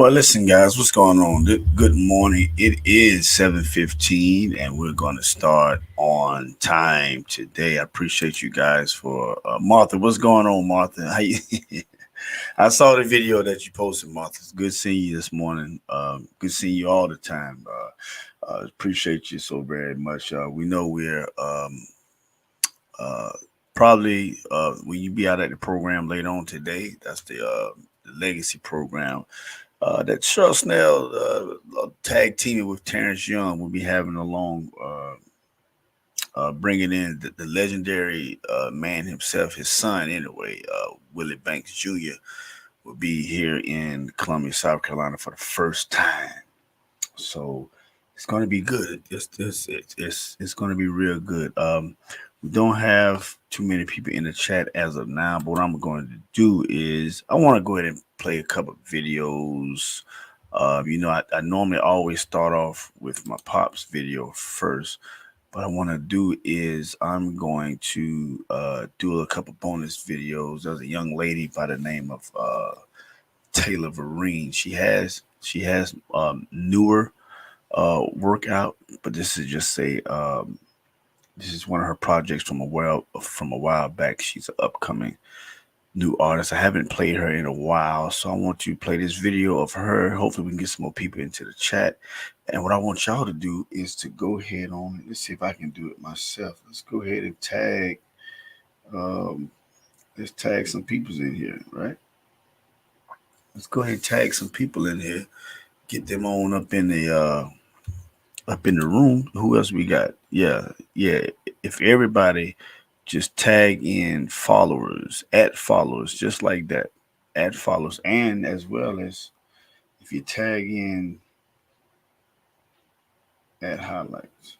right, listen, guys, what's going on? Good morning. It is 7:15, and we're going to start on time today. I appreciate you guys for Martha. What's going on, Martha? How you? I saw the video that you posted, Martha. It's good seeing you this morning. Good seeing you all the time. Appreciate you so very much. We know we're uh, probably when you be out at the program later on today. That's the legacy program that Cheryl Snell tag teaming with Terrence Young will be having along, bringing in the legendary man himself, his son anyway, Willie Banks Jr. will be here in Columbia, South Carolina for the first time. So it's going to be good. It's going to be real good. We don't have too many people in the chat as of now, but what I'm going to do is I want to go ahead and play a couple of videos. I normally always start off with my pops video first. What I want to do is I'm going to do a couple bonus videos. There's a young lady by the name of Taylor Vereen. She has newer workout, but this is just this is one of her projects from a while back. She's an upcoming new artist. I haven't played her in a while, so I want to play this video of her. Hopefully we can get some more people into the chat. And what I want y'all to do is to go ahead on, let's see if I can do it myself. Let's go ahead and tag, let's tag some peoples in here, right? Let's go ahead and tag some people in here, get them on up in the room. Who else we got? Yeah. If everybody just tag in followers, at followers, just like that, at followers, and as well as if you tag in at highlights,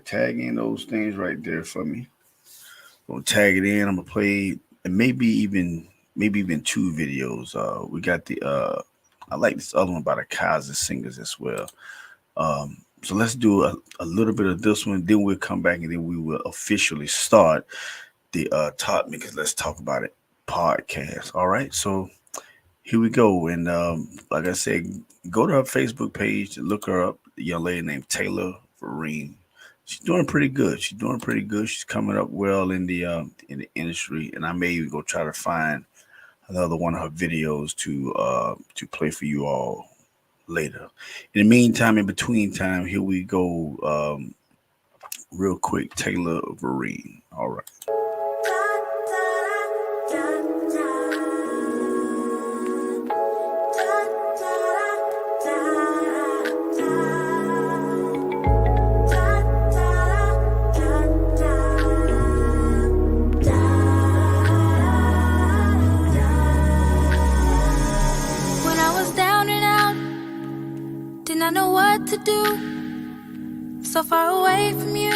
tag in those things right there for me. I'm gonna tag it in. I'm gonna play, and maybe even two videos. We got I like this other one by the Kaiser Singers as well. So let's do a little bit of this one, then we'll come back and then we will officially start the topic, because let's talk about it podcast. All right, so here we go. And like I said, go to her Facebook page and look her up. The young lady named Taylor Vereen. She's doing pretty good. She's coming up well in the industry, and I may even go try to find another one of her videos to play for you all later. In the meantime, in between time, here we go. Real quick, Taylor Vereen. All right. I know what to do, so far away from you,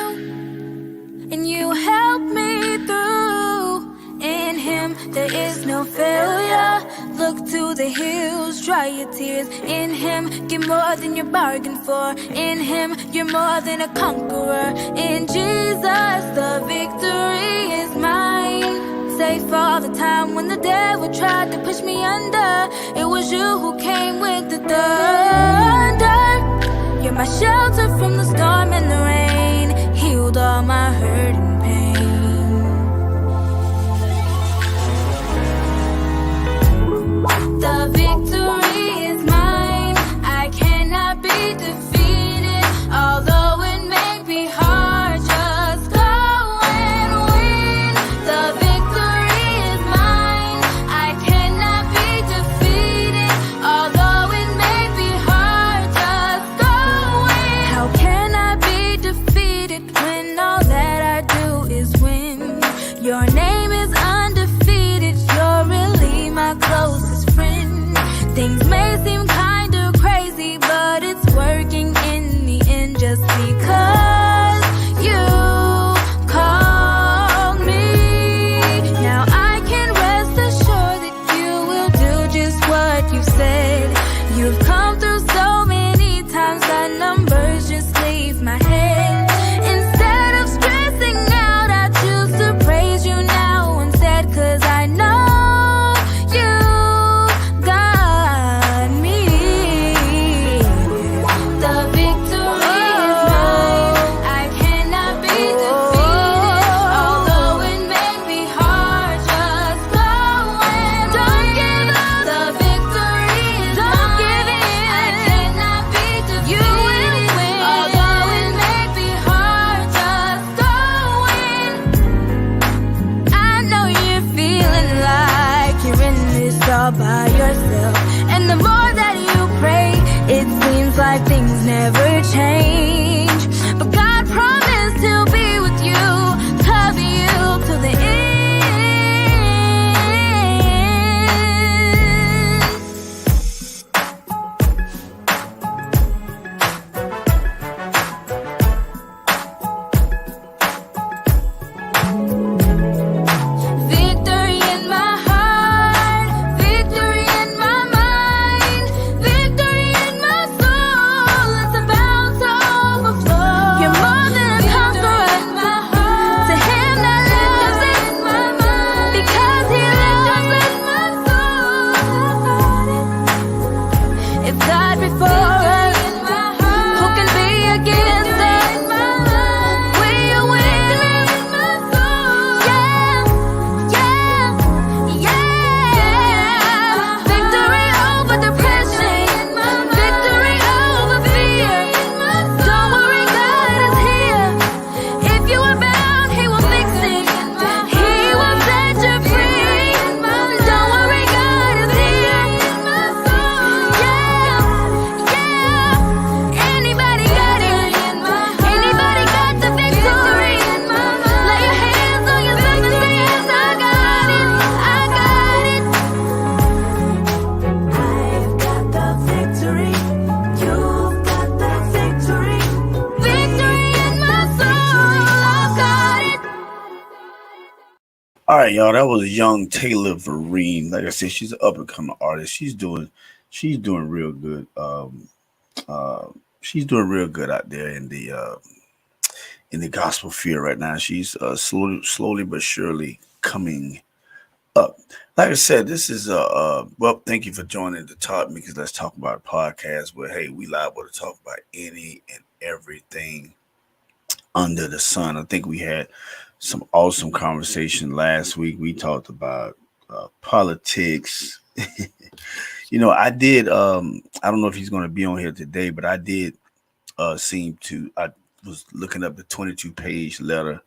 and you help me through. In him there is no failure. Look to the hills, dry your tears. In him get more than you bargained for. In him you're more than a conqueror. In Jesus the victory is mine. Safe all the time when the devil tried to push me under. It was you who came with the thunder. You're my shelter from the storm and the rain. Healed all my hurt and pain. The victory is mine. I cannot be defeated. Although it may be hard, just go and win. The victory is mine. I cannot be defeated. Although it may be hard, just go win. How can I be defeated when all that I do is win? Your name is undefeated. You're really my closest friend. Things may seem kinda crazy, but it's working in the end just because you called me. Now I can rest assured that you will do just what you said. You've come through so many times that numbers just leave my head. Instead of stressing out, I choose to praise you now. never change. But God promised He'll be with you, love you to the end. Victory in my heart, victory in my mind, victory in my soul. It's about to overflow. You're more than a conqueror. To Him that lives in my mind, because He lives in my soul. If God before us, who can be against us? We are winners. Yeah, yeah. Victory over depression, victory over fear. Don't worry, God is here. If you are bound, He will fix it. He will set you free. Don't worry, God is here. Yeah, yeah. Anybody got it? Anybody got the victory? Lay your hands on yourself and say, yes, I got it. I got it. I've got the victory. You've got the victory. Victory in my soul. I've got it. All right, y'all. That was young Taylor Vereen. Like I said, she's an up and coming artist. She's doing real good. She's doing real good out there in the gospel field right now. She's slowly but surely coming up. Like I said, this is well. Thank you for joining the Talk Because Let's Talk About a podcast where hey, we liable to talk about any and everything under the sun. I think we had some awesome conversation last week. We talked about politics. I did. I don't know if he's going to be on here today, but I did seem to. I was looking up the 22-page letter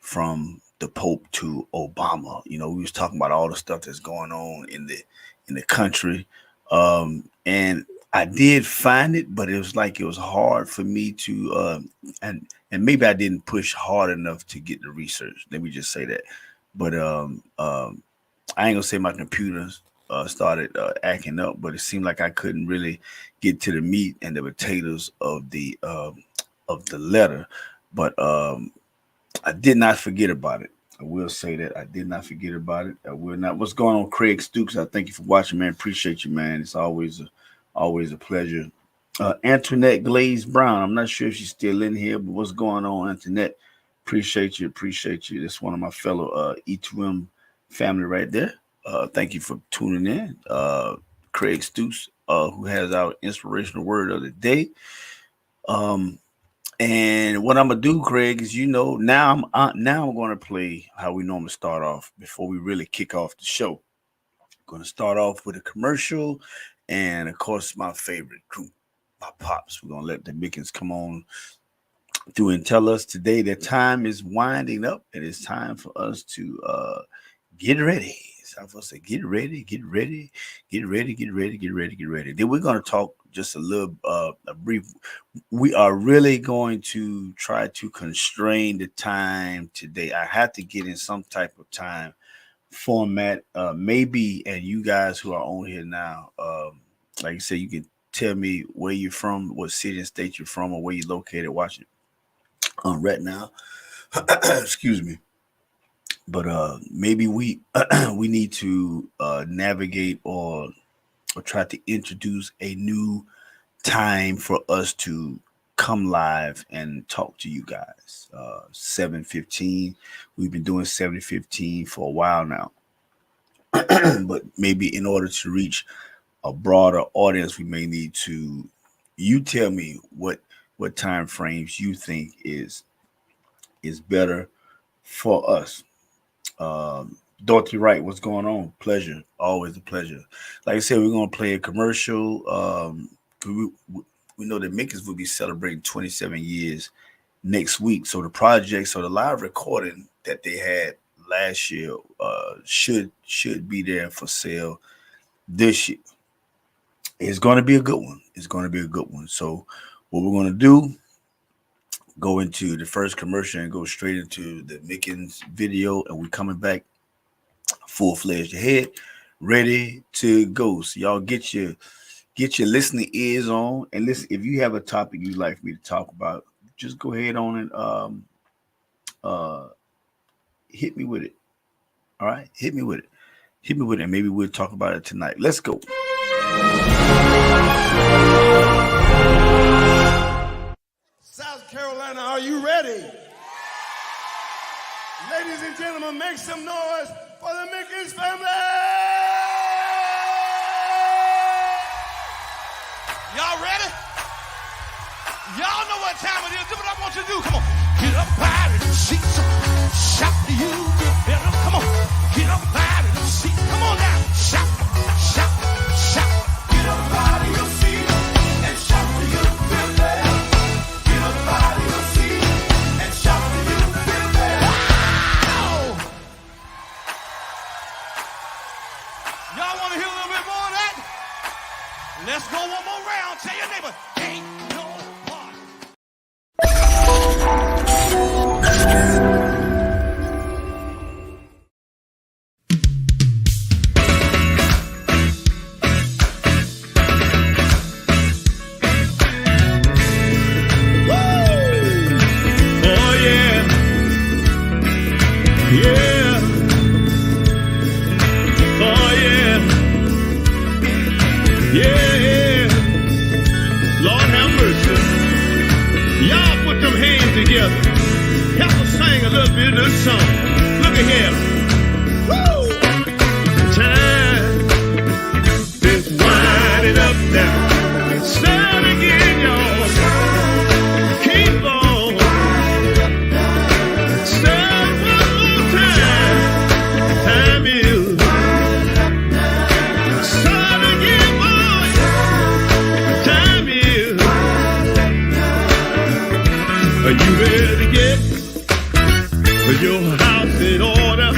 from the Pope to Obama. We was talking about all the stuff that's going on in the country, and I did find it, but it was like it was hard for me to, and maybe I didn't push hard enough to get the research. Let me just say that. But I ain't gonna say my computer started acting up, but it seemed like I couldn't really get to the meat and the potatoes of the letter. But I did not forget about it. I will say that I did not forget about it. I will not. What's going on, Craig Stooks? I thank you for watching, man. Appreciate you, man. It's always a pleasure. Antoinette Glaze Brown. I'm not sure if she's still in here, but what's going on, Antoinette? Appreciate you. That's one of my fellow E2M family right there. Thank you for tuning in. Craig Stooks, who has our inspirational word of the day. And what I'm gonna do, Craig, is now I'm going to play how we normally start off before we really kick off the show. I'm going to start off with a commercial, and of course, my favorite group, my pops. We're gonna let the Mickens come on through and tell us today that time is winding up, and it's time for us to get ready. It's time for us to get ready. Then we're gonna talk just a brief. We are really going to try to constrain the time today. I have to get in some type of time format, maybe. And you guys who are on here now, like I said, you can tell me where you're from, what city and state you're from, or where you're located watching right now. Excuse me. But maybe we we need to navigate or try to introduce a new time for us to come live and talk to you guys. 7:15. We've been doing 7:15 for a while now. But maybe in order to reach a broader audience, we may need to. You tell me what time frames you think is better for us. Dorothy Wright, what's going on? Pleasure, always a pleasure. Like I said, we're gonna play a commercial. We know that Mickens will be celebrating 27 years next week, so the live recording that they had last year should be there for sale this year. It's going to be a good one. So what we're going to do, go into the first commercial and go straight into the Mickens video, and we're coming back full-fledged ahead, ready to go. So y'all get your listening ears on, and listen. If you have a topic you'd like for me to talk about, just go ahead on and hit me with it. All right, hit me with it, and maybe we'll talk about it tonight. Let's go. South Carolina, are you ready? Ladies and gentlemen, make some noise for the Mickens family! Y'all ready? Y'all know what time it is. Do what I want you to do. Come on. Get up out of the seats. Shout to you. Better. Come on. Get up out of the seat. Come on now. Shout, shout, shout. Get up out of your seat and shout to you. Feel better. Get up out of your seat and shout to you. Feel better. Wow! Y'all want to hear a little bit more of that? Let's go one more round. Tell your neighbor, ain't no party. Oh yeah, yeah. Oh yeah, yeah. Lord have mercy. Y'all put them hands together. Help us sing a little bit of this song. Look at here. Woo! Time is winding up now. Start again, y'all. Keep on. Start one more time. Time is. Start again, boy. Time is. Are you ready to get your house in order?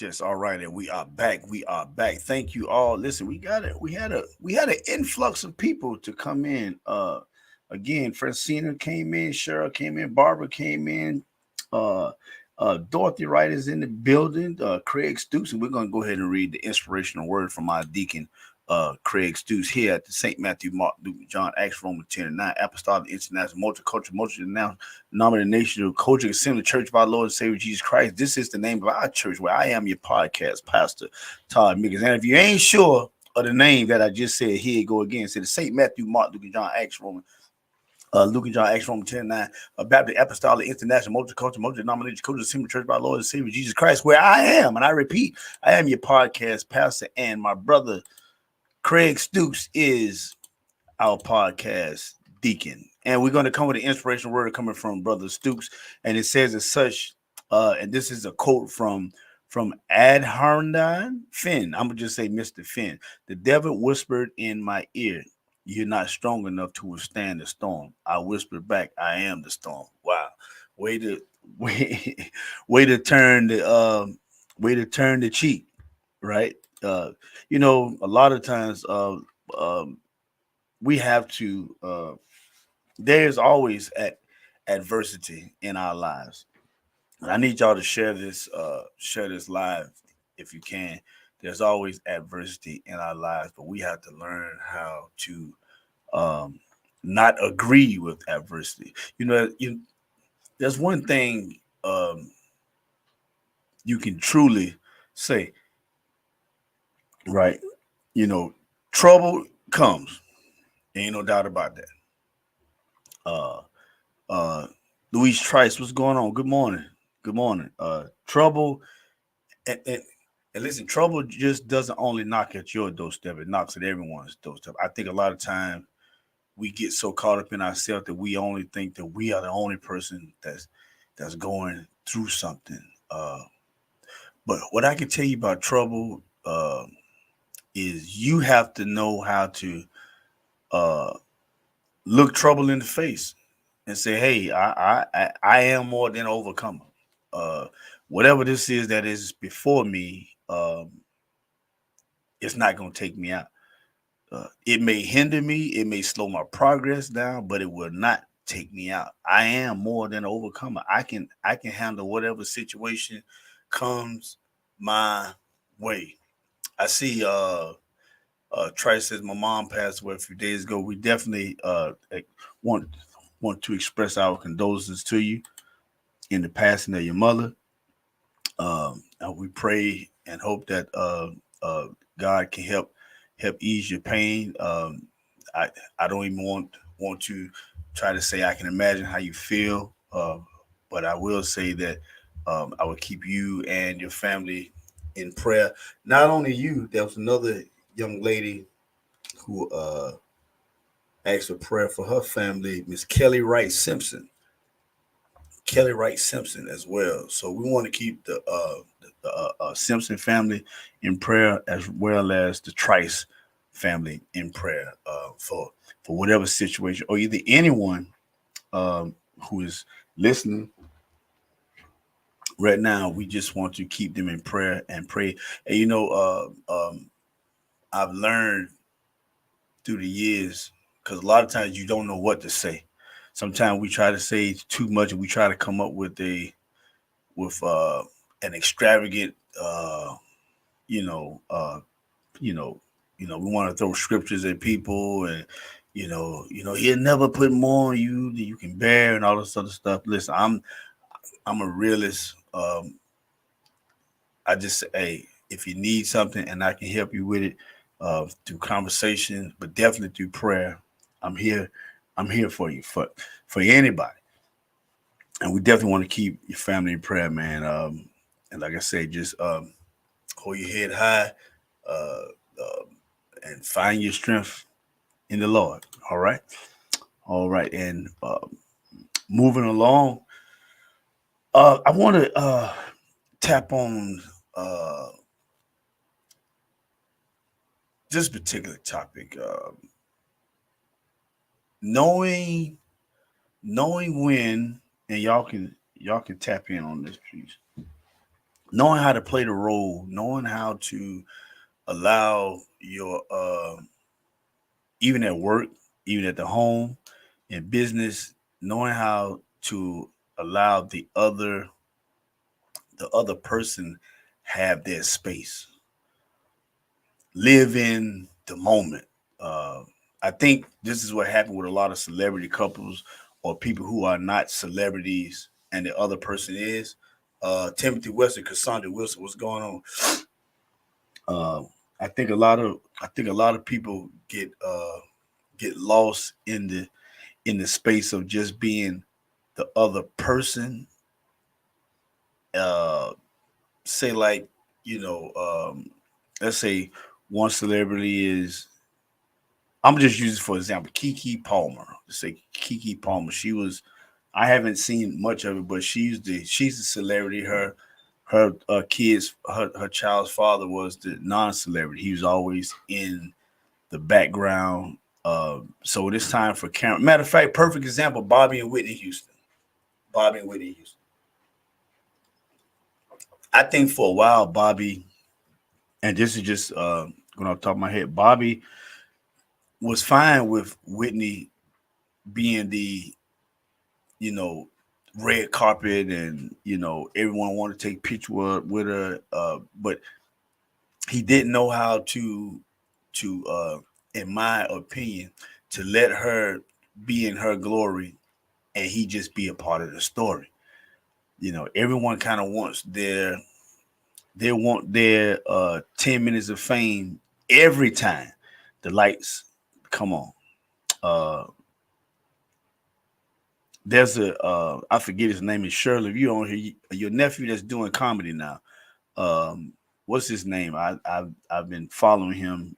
Yes. All right, and we are back. We are back. Thank you all. Listen, we got it. We had an influx of people to come in. Again, Francina came in, Cheryl came in, Barbara came in, uh, Dorothy Wright is in the building. Craig Stoops, and we're gonna go ahead and read the inspirational word from our deacon, Craig Stoops, here at the St. Matthew, Mark, Luke, John, Acts, Romans 10 and 9, Apostolic, International, Multicultural, Denominational Coaching Assembly Church of our Lord and Savior Jesus Christ. This is the name of our church where I am your podcast, Pastor Todd Miggins. And if you ain't sure of the name that I just said, here you go again. Say the St. Matthew, Mark, Luke, John, Acts, Romans. Luke and John, Acts, Romans 10 9, Baptist, Apostolic, International, Multicultural, Multi-Denominational Coaching Assembly Church of our Lord and Savior Jesus Christ, where I am. And I repeat, I am your podcast, Pastor, and my brother Craig Stoops is our podcast deacon. And we're going to come with an inspirational word coming from Brother Stoops. And it says as such, and this is a quote from Adharnan Finn. I'm going to just say Mr. Finn. The devil whispered in my ear, "You're not strong enough to withstand the storm." I whispered back, "I am the storm." Wow. Way to way, way to turn the cheek, right? A lot of times um, we have to there's always adversity in our lives. And I need y'all to share this live if you can. There's always adversity in our lives, but we have to learn how to um, not agree with adversity. There's one thing you can truly say, right? You know, trouble comes. Ain't no doubt about that. Uh, uh, Louise Trice, what's going on? Good morning. Good morning. Trouble and listen, trouble just doesn't only knock at your doorstep; it knocks at everyone's doorstep. I think a lot of times we get so caught up in ourselves that we only think that we are the only person that's going through something. But what I can tell you about trouble is you have to know how to uh, look trouble in the face and say, "Hey, I am more than overcomer. Uh, Whatever this is that is before me, it's not going to take me out. It may hinder me, it may slow my progress down, but it will not take me out. I am more than an overcomer. I can handle whatever situation comes my way." I see Trice says my mom passed away a few days ago. We definitely want want to express our condolences to you in the passing of your mother. And we pray and hope that God can help ease your pain. I I don't even want to try to say I can imagine how you feel, but I will say that I will keep you and your family in prayer. Not only you, there was another young lady who asked for prayer for her family, Miss Kelly Wright Simpson. Kelly Wright Simpson as well. So we want to keep the Simpson family in prayer as well as the Trice family in prayer for whatever situation or either anyone who is listening right now. We just want to keep them in prayer and pray. And I've learned through the years because a lot of times you don't know what to say. Sometimes we try to say too much and we try to come up with with an extravagant you know uh you know we want to throw scriptures at people and he'll never put more on you than you can bear and all this other stuff. Listen, I'm a realist. I just say, hey, if you need something and I can help you with it through conversation, but definitely through prayer, I'm here. I'm here for you, for anybody. And we definitely want to keep your family in prayer, man. And like I said, just hold your head high uh, uh, and find your strength in the Lord. All right. All right. And moving along, I want to tap on uh, this particular topic. Knowing knowing when, and y'all can tap in on this, please. knowing how to play the role, knowing how to allow your even at work, even at the home, in business, knowing how to allow the other person have their space, live in the moment. Uh, I think this is what happened with a lot of celebrity couples or people who are not celebrities and the other person is. Timothy West and Cassandra Wilson, what's going on? Uh, I think a lot of people get lost in the space of just being the other person. Uh, say like you know, let's say one celebrity is. I'm just using for example Kiki Palmer. Let's say Kiki Palmer. She was. I haven't seen much of it, but she's the celebrity. Her kids her child's father was the non-celebrity. He was always in the background. So it's time for camera. Matter of fact, perfect example: Bobby and Whitney Houston. Bobby and Whitney Houston. I think for a while, Bobby, and this is just going off the top of my head, Bobby was fine with Whitney being the you know red carpet and everyone wanted to take picture with her, but he didn't know how to in my opinion, to let her be in her glory and he just be a part of the story. Everyone kind of wants their 10 minutes of fame every time the lights come on. uh there's a I forget his name is Shirley. If you on here, your nephew that's doing comedy now, um what's his name? I've been following him.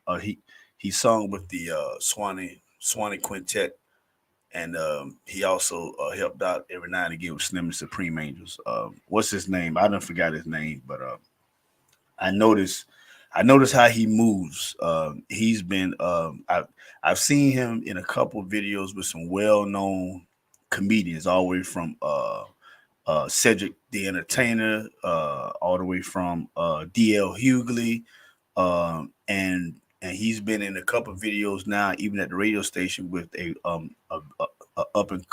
He sung with the Swanee Quintet, and he also helped out every now and again with Slim and Supreme Angels. What's his name? I don't forgot his name, but I noticed I notice how he moves. He's been I've seen him in a couple of videos with some well known comedians, all the way from Cedric the Entertainer, all the way from DL Hughley, and he's been in a couple of videos now, even at the radio station with a up and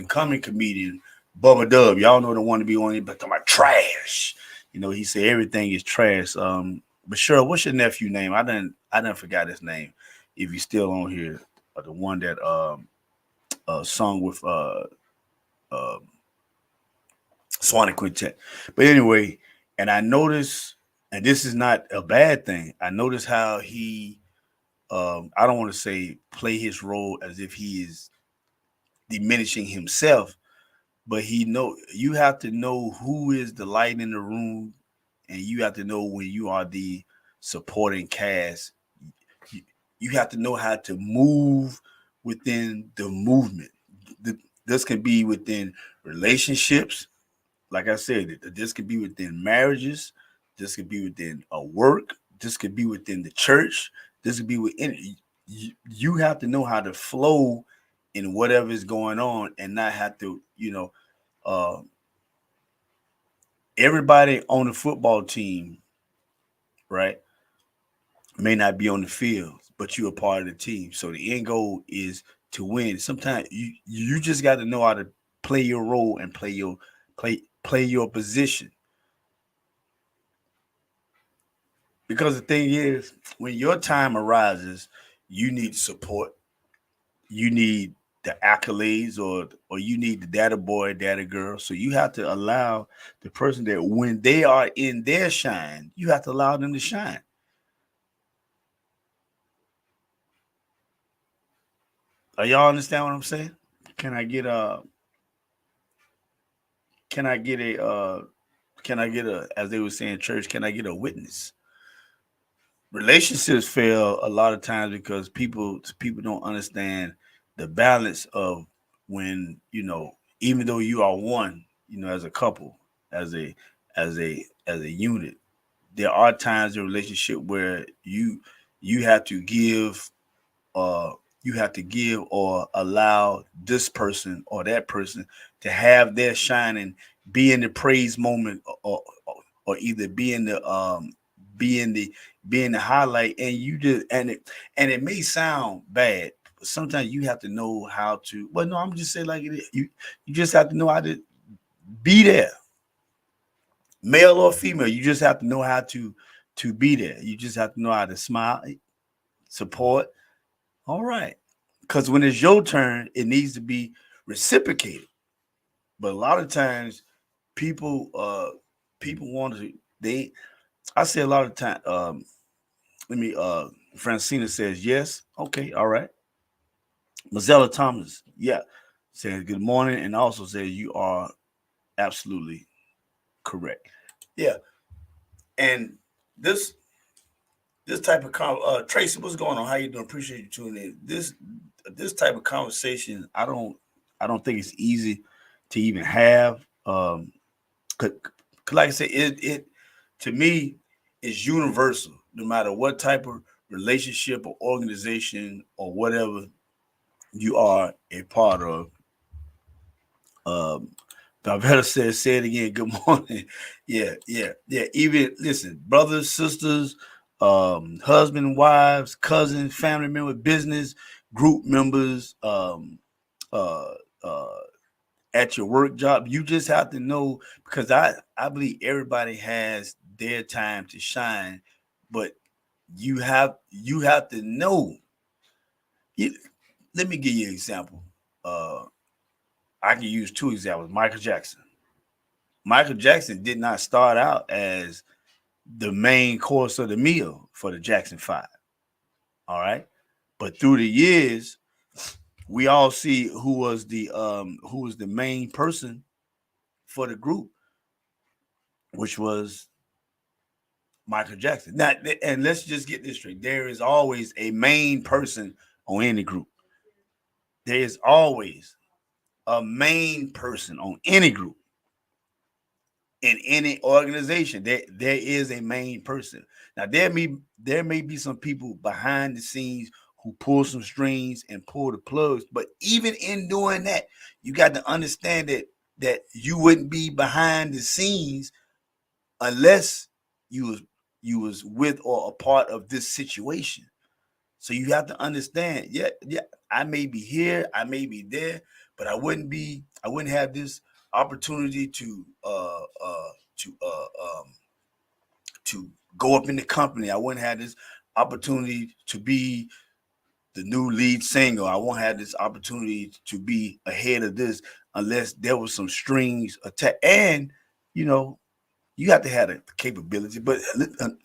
coming comedian, Bubba Dub. Y'all know the one to be on it, but talking about trash. He said everything is trash. But sure, what's your nephew name? I didn't forgot his name. If he's still on here, the one that sung with uh Swanee Quintet. But anyway, and I noticed, and this is not a bad thing. I noticed how he, I don't want to say play his role as if he is diminishing himself, but you have to know who is the light in the room, and you have to know when you are the supporting cast. You, you have to know how to move within the movement. This can be within relationships, like I said, this could be within marriages, this could be within a work, this could be within the church, this could be within. You have to know how to flow in whatever is going on, and not have to, uh, everybody on the football team, right, may not be on the field, but you're a part of the team. So the end goal is to win. Sometimes you just got to know how to play your role and play your position. Because the thing is, when your time arises, you need support. You need the accolades, or you need the data boy, data girl. So you have to allow the person that when they are in their shine, you have to allow them to shine. Y'all understand what I'm saying? Can I get a can I get a can I get a, as they were saying in church, can I get a witness? Relationships fail a lot of times because people don't understand the balance of when, even though you are one, as a couple, as a unit, there are times in a relationship where you have to give, uh or allow this person or that person to have their shine and be in the praise moment, or either being the being the highlight, and you just and it may sound bad, but sometimes you have to know how to. Well, no, I'm just saying like it is. You just have to know how to be there, male or female. You just have to know how to be there. You just have to know how to smile, support. All right, because when it's your turn, it needs to be reciprocated. But a lot of times, people people want to they. I say a lot of time. Let me. Francina says yes. Okay, all right. Mazella Thomas, yeah, says good morning, and also says you are absolutely correct. Yeah, and this this type of Tracy, what's going on? How you doing? Appreciate you tuning in. This type of conversation, I don't think it's easy to even have. 'Cause like I said, it to me is universal. No matter what type of relationship or organization or whatever you are a part of. Um, Valverde says, say it again. Good morning. Yeah, yeah, yeah. Even listen, brothers, sisters, husband, wives, cousins, family members, business group members, uh, uh, at your work job. You just have to know because I believe everybody has their time to shine, but you have to know. You, let me give you an example. Uh, I can use two examples. Michael Jackson. Michael Jackson did not start out as the main course of the meal for the Jackson Five. All right, but through the years, we all see who was the main person for the group, which was Michael Jackson. Now, and let's just get this straight: there is always a main person on any group. There is always a main person on any group in any organization. There is a main person. Now there may be some people behind the scenes who pull some strings and pull the plugs, but even in doing that, you got to understand that you wouldn't be behind the scenes unless you was you was with or a part of this situation. So you have to understand, yeah, yeah, I may be here, I may be there, but I wouldn't have this opportunity to to go up in the company. I wouldn't have this opportunity to be the new lead singer. I won't have this opportunity to be ahead of this unless there was some strings attached. And you know, you have to have the capability. But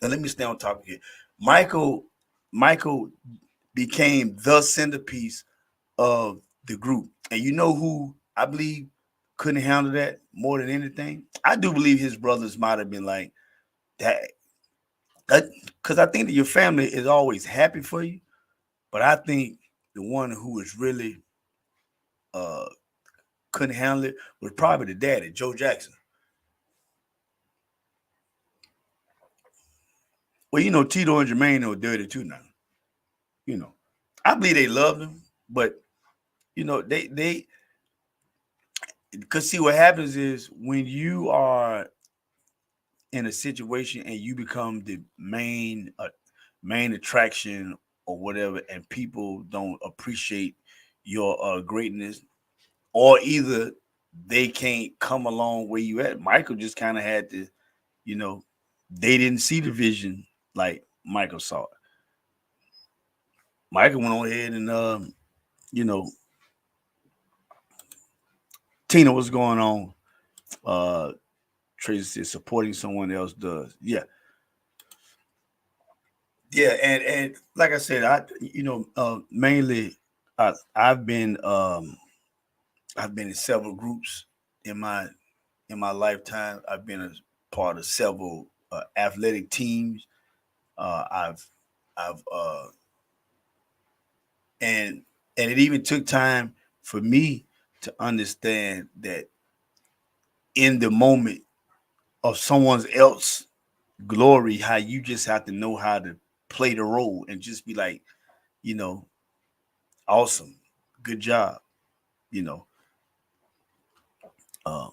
let me stay on top of it. Michael, Michael became the centerpiece of the group. And you know who I believe couldn't handle that more than anything? I do believe his brothers might have been like that. Because I think that your family is always happy for you. But I think the one who was really uh, couldn't handle it was probably the daddy, Joe Jackson. Well, you know, Tito and Jermaine are dirty too now. You know, I believe they loved him, but you know, they because see what happens is when you are in a situation and you become the main attraction or whatever, and people don't appreciate your greatness, or either they can't come along where you at. Michael just kind of had to, you know, they didn't see the vision like Michael saw it. Michael went on ahead and you know, Tina, what's going on? Uh Tracy says supporting someone else does. Yeah, yeah, and like I said, mainly I've been in several groups in my lifetime. I've been a part of several athletic teams. I've and and it even took time for me to understand that in the moment of someone else glory, how you just have to know how to play the role and just be like, you know, awesome, good job, you know. Uh,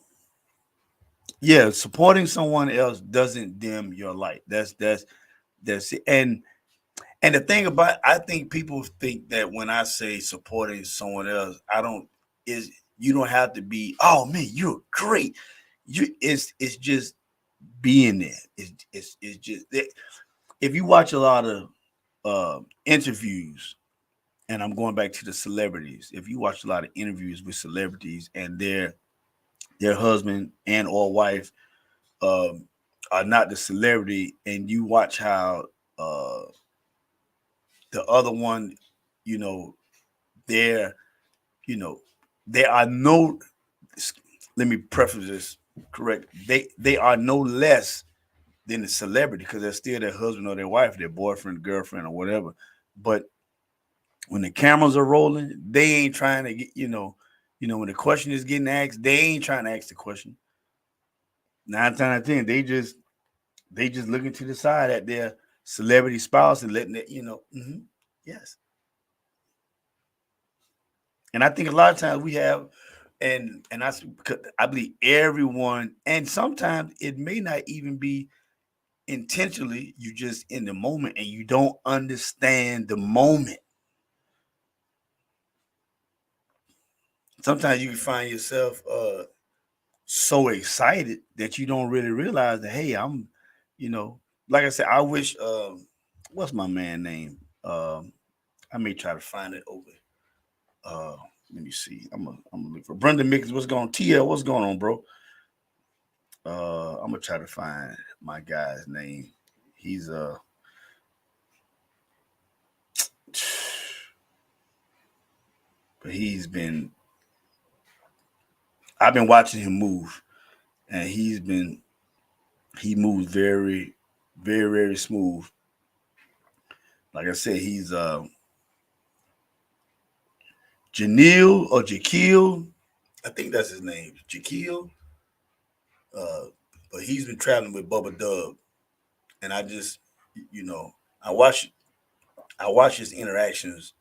Yeah, supporting someone else doesn't dim your light. That's it. And the thing about, I think people think that when I say supporting someone else, I don't is you don't have to be, oh man, you're great. It's just being there. It's just if you watch a lot of interviews, and I'm going back to the celebrities. If you watch a lot of interviews with celebrities and their husband and or wife um, are not the celebrity, and you watch how uh, the other one, you know, they're, you know, there are no. Let me preface this correct. They are no less than the celebrity because they're still their husband or their wife, their boyfriend, girlfriend, or whatever. But when the cameras are rolling, they ain't trying to get, when the question is getting asked, they ain't trying to ask the question. 9 times out of 10, they just looking to the side at their celebrity spouse and letting it, yes. And I think a lot of times we have, and I believe everyone, and sometimes it may not even be intentionally. You just in the moment and you don't understand the moment. Sometimes you can find yourself so excited that you don't really realize that, hey, I'm, you know, like I said, I wish what's my man name? I may try to find it over. Uh Let me see. I'm gonna look for Brendan Mickens. What's going on? TL, what's going on, bro? I'm gonna try to find my guy's name. He's but I've been watching him move, and he moves very, very, very smooth. Like I said, he's Janil or Jaquil. I think that's his name, Jaquil. Uh, but he's been traveling with Bubba Dub, and I just, you know, I watch I watch his interactions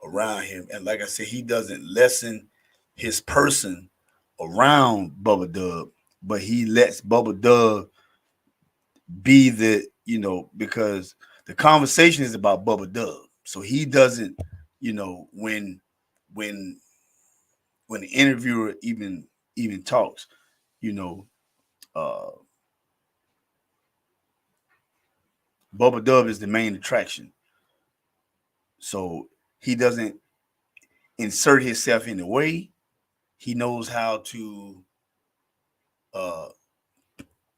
around him, and like I said, he doesn't lessen his person around Bubba Dub, but he lets Bubba Dub be because the conversation is about Bubba Dub, so he doesn't, when when when the interviewer even talks, you know, uh, Bubba Dub is the main attraction, so he doesn't insert himself in the way. He knows how to. Uh,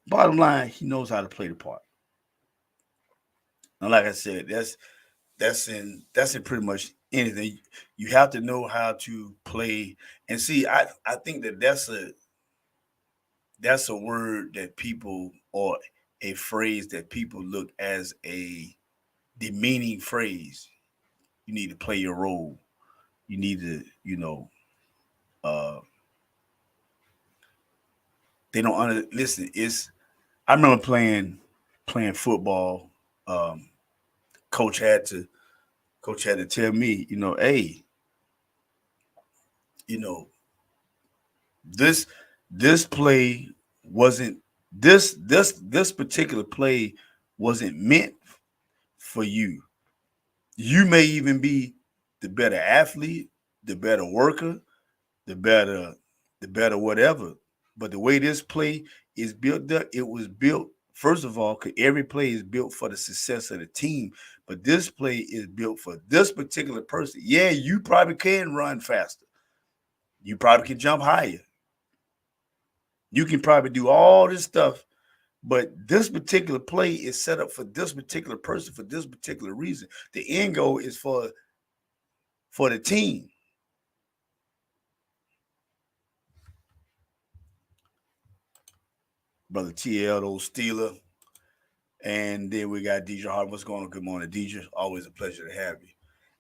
Bottom line, he knows how to play the part. And like I said, that's in pretty much anything. You have to know how to play. And see, I think that that's a word that people, or a phrase that people look as a demeaning phrase. You need to play your role. You need to, uh, they don't listen. I remember playing football. Um, coach had to coach had to tell me, hey, you know, this this play wasn't this particular play wasn't meant for you. You may even be the better athlete, the better worker, the better the better whatever. But the way this play is built up, it was built first of all, because every play is built for the success of the team. But this play is built for this particular person. Yeah, you probably can run faster. You probably can jump higher. You can probably do all this stuff, but this particular play is set up for this particular person for this particular reason. The end goal is for the team. Brother TL, old Steeler. And then we got Deidre Hart. What's going on? Good morning, Deidre. Always a pleasure to have you.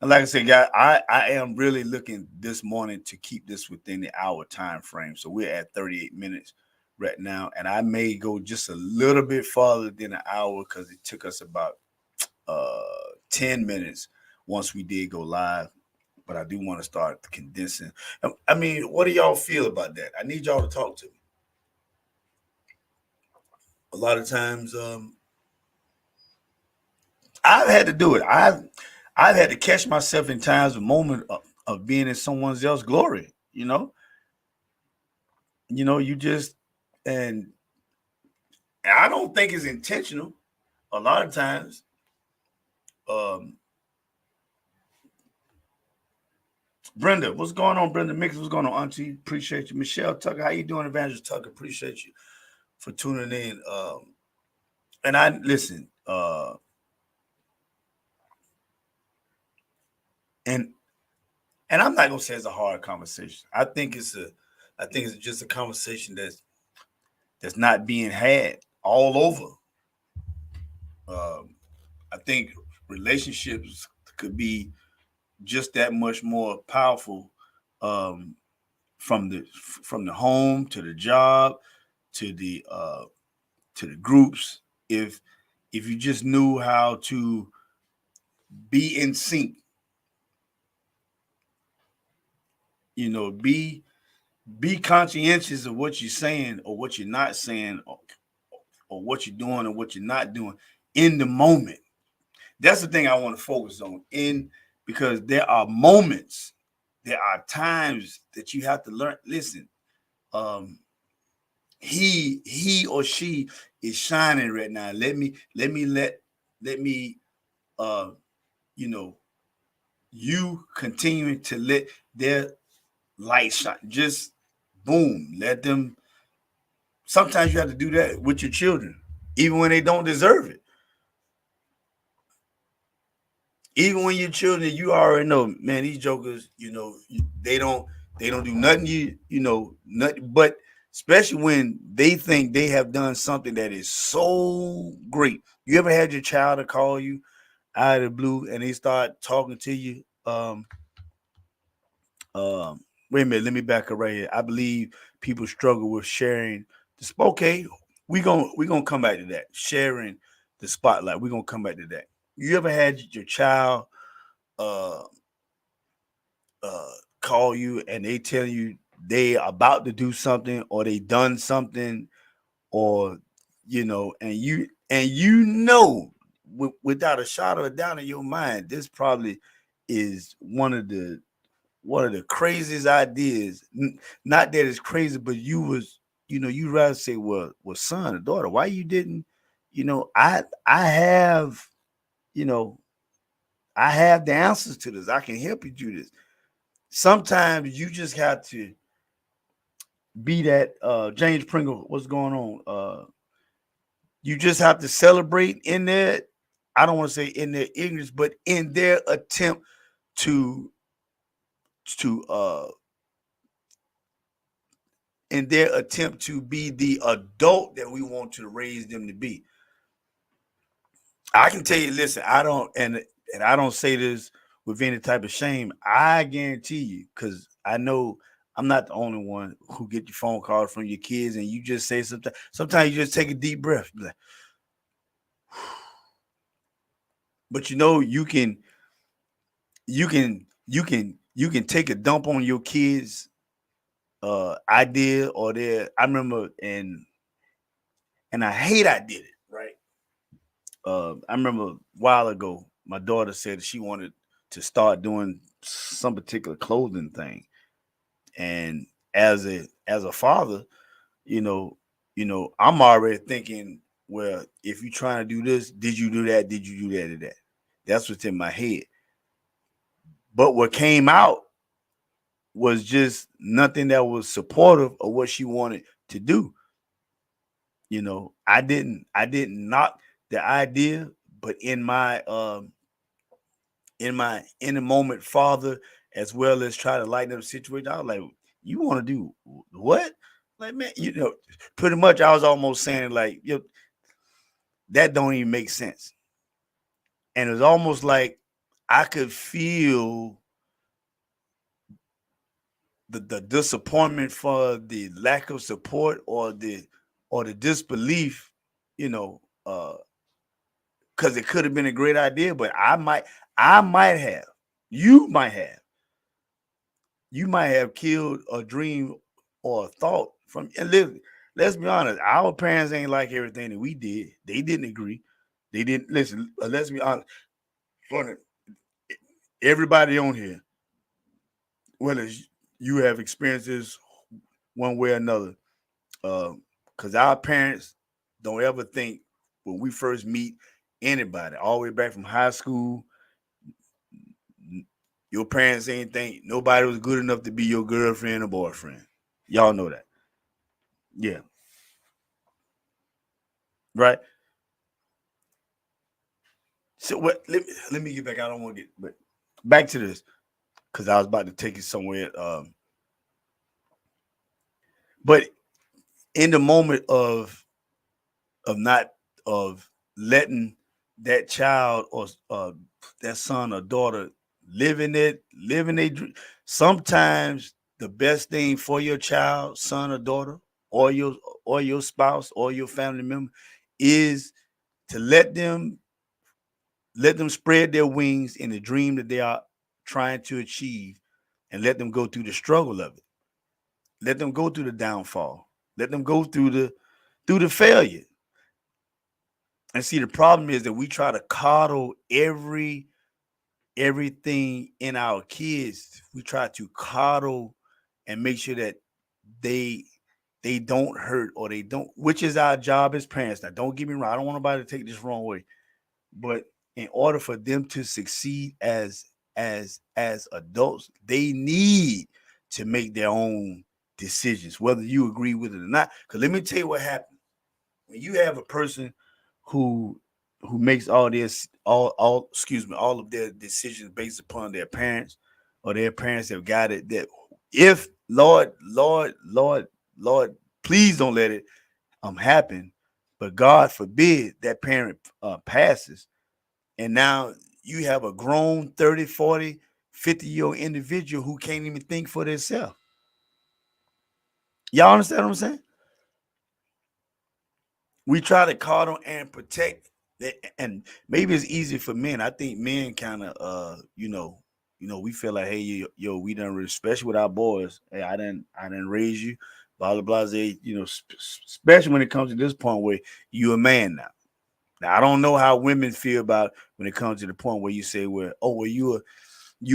And like I said, guys, I am really looking this morning to keep this within the hour time frame. So we're at 38 minutes right now. And I may go just a little bit farther than an hour because it took us about 10 minutes once we did go live. But I do want to start condensing. I mean, what do y'all feel about that? I need y'all to talk to me. A lot of times, I've had to do it. I've had to catch myself in times, a moment of being in someone else's glory. You just and I don't think it's intentional. A lot of times, um, Brenda, what's going on? Brenda Mix, what's going on? Auntie, appreciate you. Michelle Tucker, how you doing? Evangelist Tucker, appreciate you for tuning in. And I listen. And I'm not gonna say it's a hard conversation. I think it's just a conversation that's not being had all over. I think relationships could be just that much more powerful, um, from the home to the job to the groups. If you just knew how to be in sync, be conscientious of what you're saying or what you're not saying, or what you're doing or what you're not doing in the moment. That's the thing I want to focus on, because there are moments, there are times that you have to learn. Listen, um, he or she is shining right now. Let me uh you know you continuing to let their light shine. Just boom, let them. Sometimes you have to do that with your children, even when they don't deserve it. Even when your children, you already know, man, these jokers, they don't do nothing. Nothing. But especially when they think they have done something that is so great. You ever had your child to call you out of the blue and they start talking to you? Um, Wait a minute, let me back up right here. I believe people struggle with sharing the spot. Okay, we gonna come back to that. Sharing the spotlight. We're gonna come back to that. You ever had your child uh uh call you and they tell you they about to do something or they done something, or without a shadow of doubt in your mind, this probably is one of the craziest ideas. Not that it's crazy, but you rather say, well, son or daughter, why you didn't, I have, you know, I have the answers to this. I can help you do this. Sometimes you just have to be that. James Pringle, what's going on? You just have to celebrate in their, I don't want to say in their ignorance, but in their attempt to to uh be the adult that we want to raise them to be. I can tell you, listen, I don't say this with any type of shame. I guarantee you, because I know I'm not the only one who get your phone calls from your kids, and you just say something. Sometimes you just take a deep breath, like, but you can take a dump on your kids' idea or their. I remember, and I hate I did it, right. I remember a while ago, my daughter said she wanted to start doing some particular clothing thing, and as a father, you know, I'm already thinking, well, if you're trying to do this, did you do that? Did you do that? Did that? That's what's in my head. But what came out was just nothing that was supportive of what she wanted to do. I didn't knock the idea, but in the moment father, as well as try to lighten up the situation, I was like, you want to do what? Like, man, pretty much I was almost saying like, that don't even make sense. And it was almost like I could feel the disappointment for the lack of support, or the disbelief, you know, uh, because it could have been a great idea, but I might have, you might have, killed a dream or a thought from, and literally, let's be honest. Our parents ain't like everything that we did. They didn't agree. They didn't listen. Let's be honest. For everybody on here, whether you have experiences one way or another, because our parents don't ever think when we first meet anybody, all the way back from high school, your parents ain't think nobody was good enough to be your girlfriend or boyfriend. Y'all know that. Yeah. Right. So what let me get back. I don't want to get but back to this because I was about to take it somewhere. But in the moment not of letting that child or that son or daughter living a dream. Sometimes the best thing for your child, son or daughter, or your spouse or your family member is to let them spread their wings in the dream that they are trying to achieve, and let them go through the struggle of it. Let them go through the downfall. Let them go through the failure. And see, the problem is that we try to coddle everything in our kids. We try to coddle and make sure that they they don't hurt or they don't, which is our job as parents. Now, don't get me wrong. I don't want nobody to take this wrong way, but in order for them to succeed as adults, they need to make their own decisions, whether you agree with it or not. Because let me tell you what happens when you have a person who makes all this all excuse me all of their decisions based upon their parents, or their parents have got it that if Lord, please don't let it happen, but God forbid that parent passes, and now you have a grown 30, 40, 50-year-old individual who can't even think for themselves. Y'all understand what I'm saying? We try to coddle and protect that, and maybe it's easy for men. I think men kind of we feel like, hey, yo, we done, especially with our boys. Hey, I didn't raise you, blah blah blah. Especially when it comes to this point where you a man now. Now I don't know how women feel about when it comes to the point where you say, well, you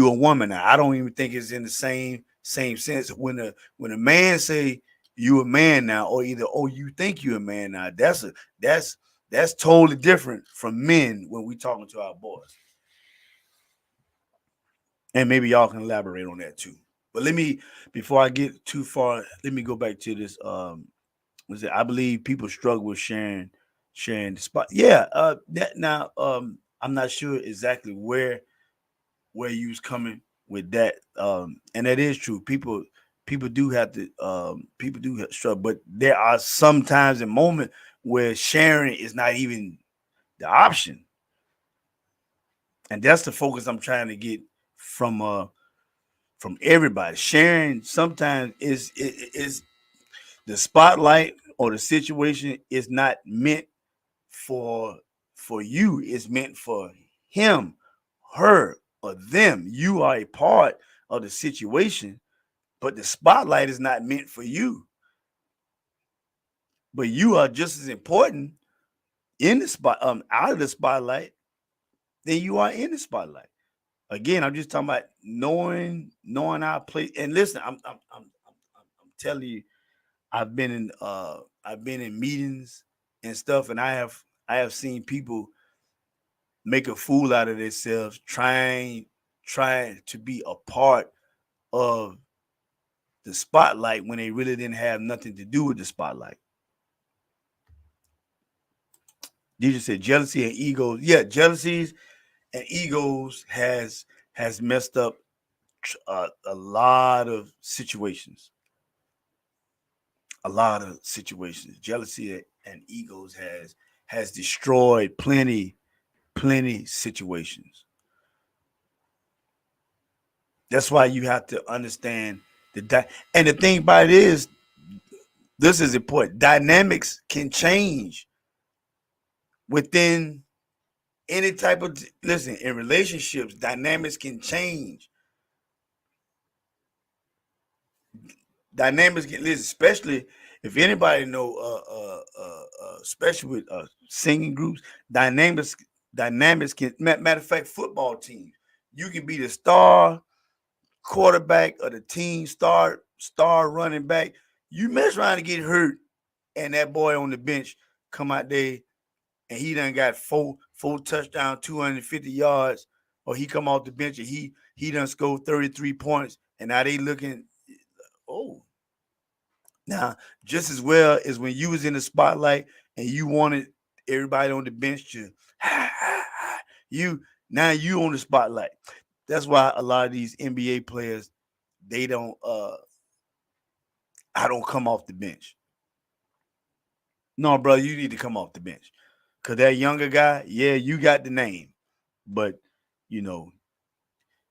a woman now. I don't even think it's in the same sense. When a man say you a man now, or either you think you a man now, that's totally different from men when we talking to our boys. And maybe y'all can elaborate on that too. But before I get too far, let me go back to this. Was it? I believe people struggle with sharing the spot. Yeah. That now. I'm not sure exactly where you was coming with that. And that is true. People do have to people do have struggle, but there are sometimes a moment where sharing is not even the option. And that's the focus I'm trying to get from everybody. Sharing sometimes is the spotlight or the situation is not meant for you. It's meant for him, her, or them. You are a part of the situation, but the spotlight is not meant for you. But you are just as important in the spot out of the spotlight than you are in the spotlight. Again, I'm just talking about knowing our place. And listen, I'm telling you, I've been in meetings and stuff, and I have seen people make a fool out of themselves trying to be a part of the spotlight when they really didn't have nothing to do with the spotlight. You just said jealousy and egos. Yeah, jealousies and egos has messed up a lot of situations. A lot of situations. Jealousy and egos has destroyed plenty situations. That's why you have to understand and the thing about it is, this is important. Dynamics can change within any type of, listen, in relationships, dynamics can change. Dynamics can, listen, especially if anybody know, especially with singing groups, dynamics, dynamics can. Matter of fact, football teams, you can be the star quarterback of the team, star running back. You mess around and get hurt, and that boy on the bench come out there and he done got four touchdowns, 250 yards, or he come off the bench and he done scored 33 points, and now they looking, oh, now just as well as when you was in the spotlight and you wanted everybody on the bench to you, now you on the spotlight. That's why a lot of these NBA players, they don't I don't come off the bench. No, brother, you need to come off the bench. Cause that younger guy, yeah, you got the name, but you know,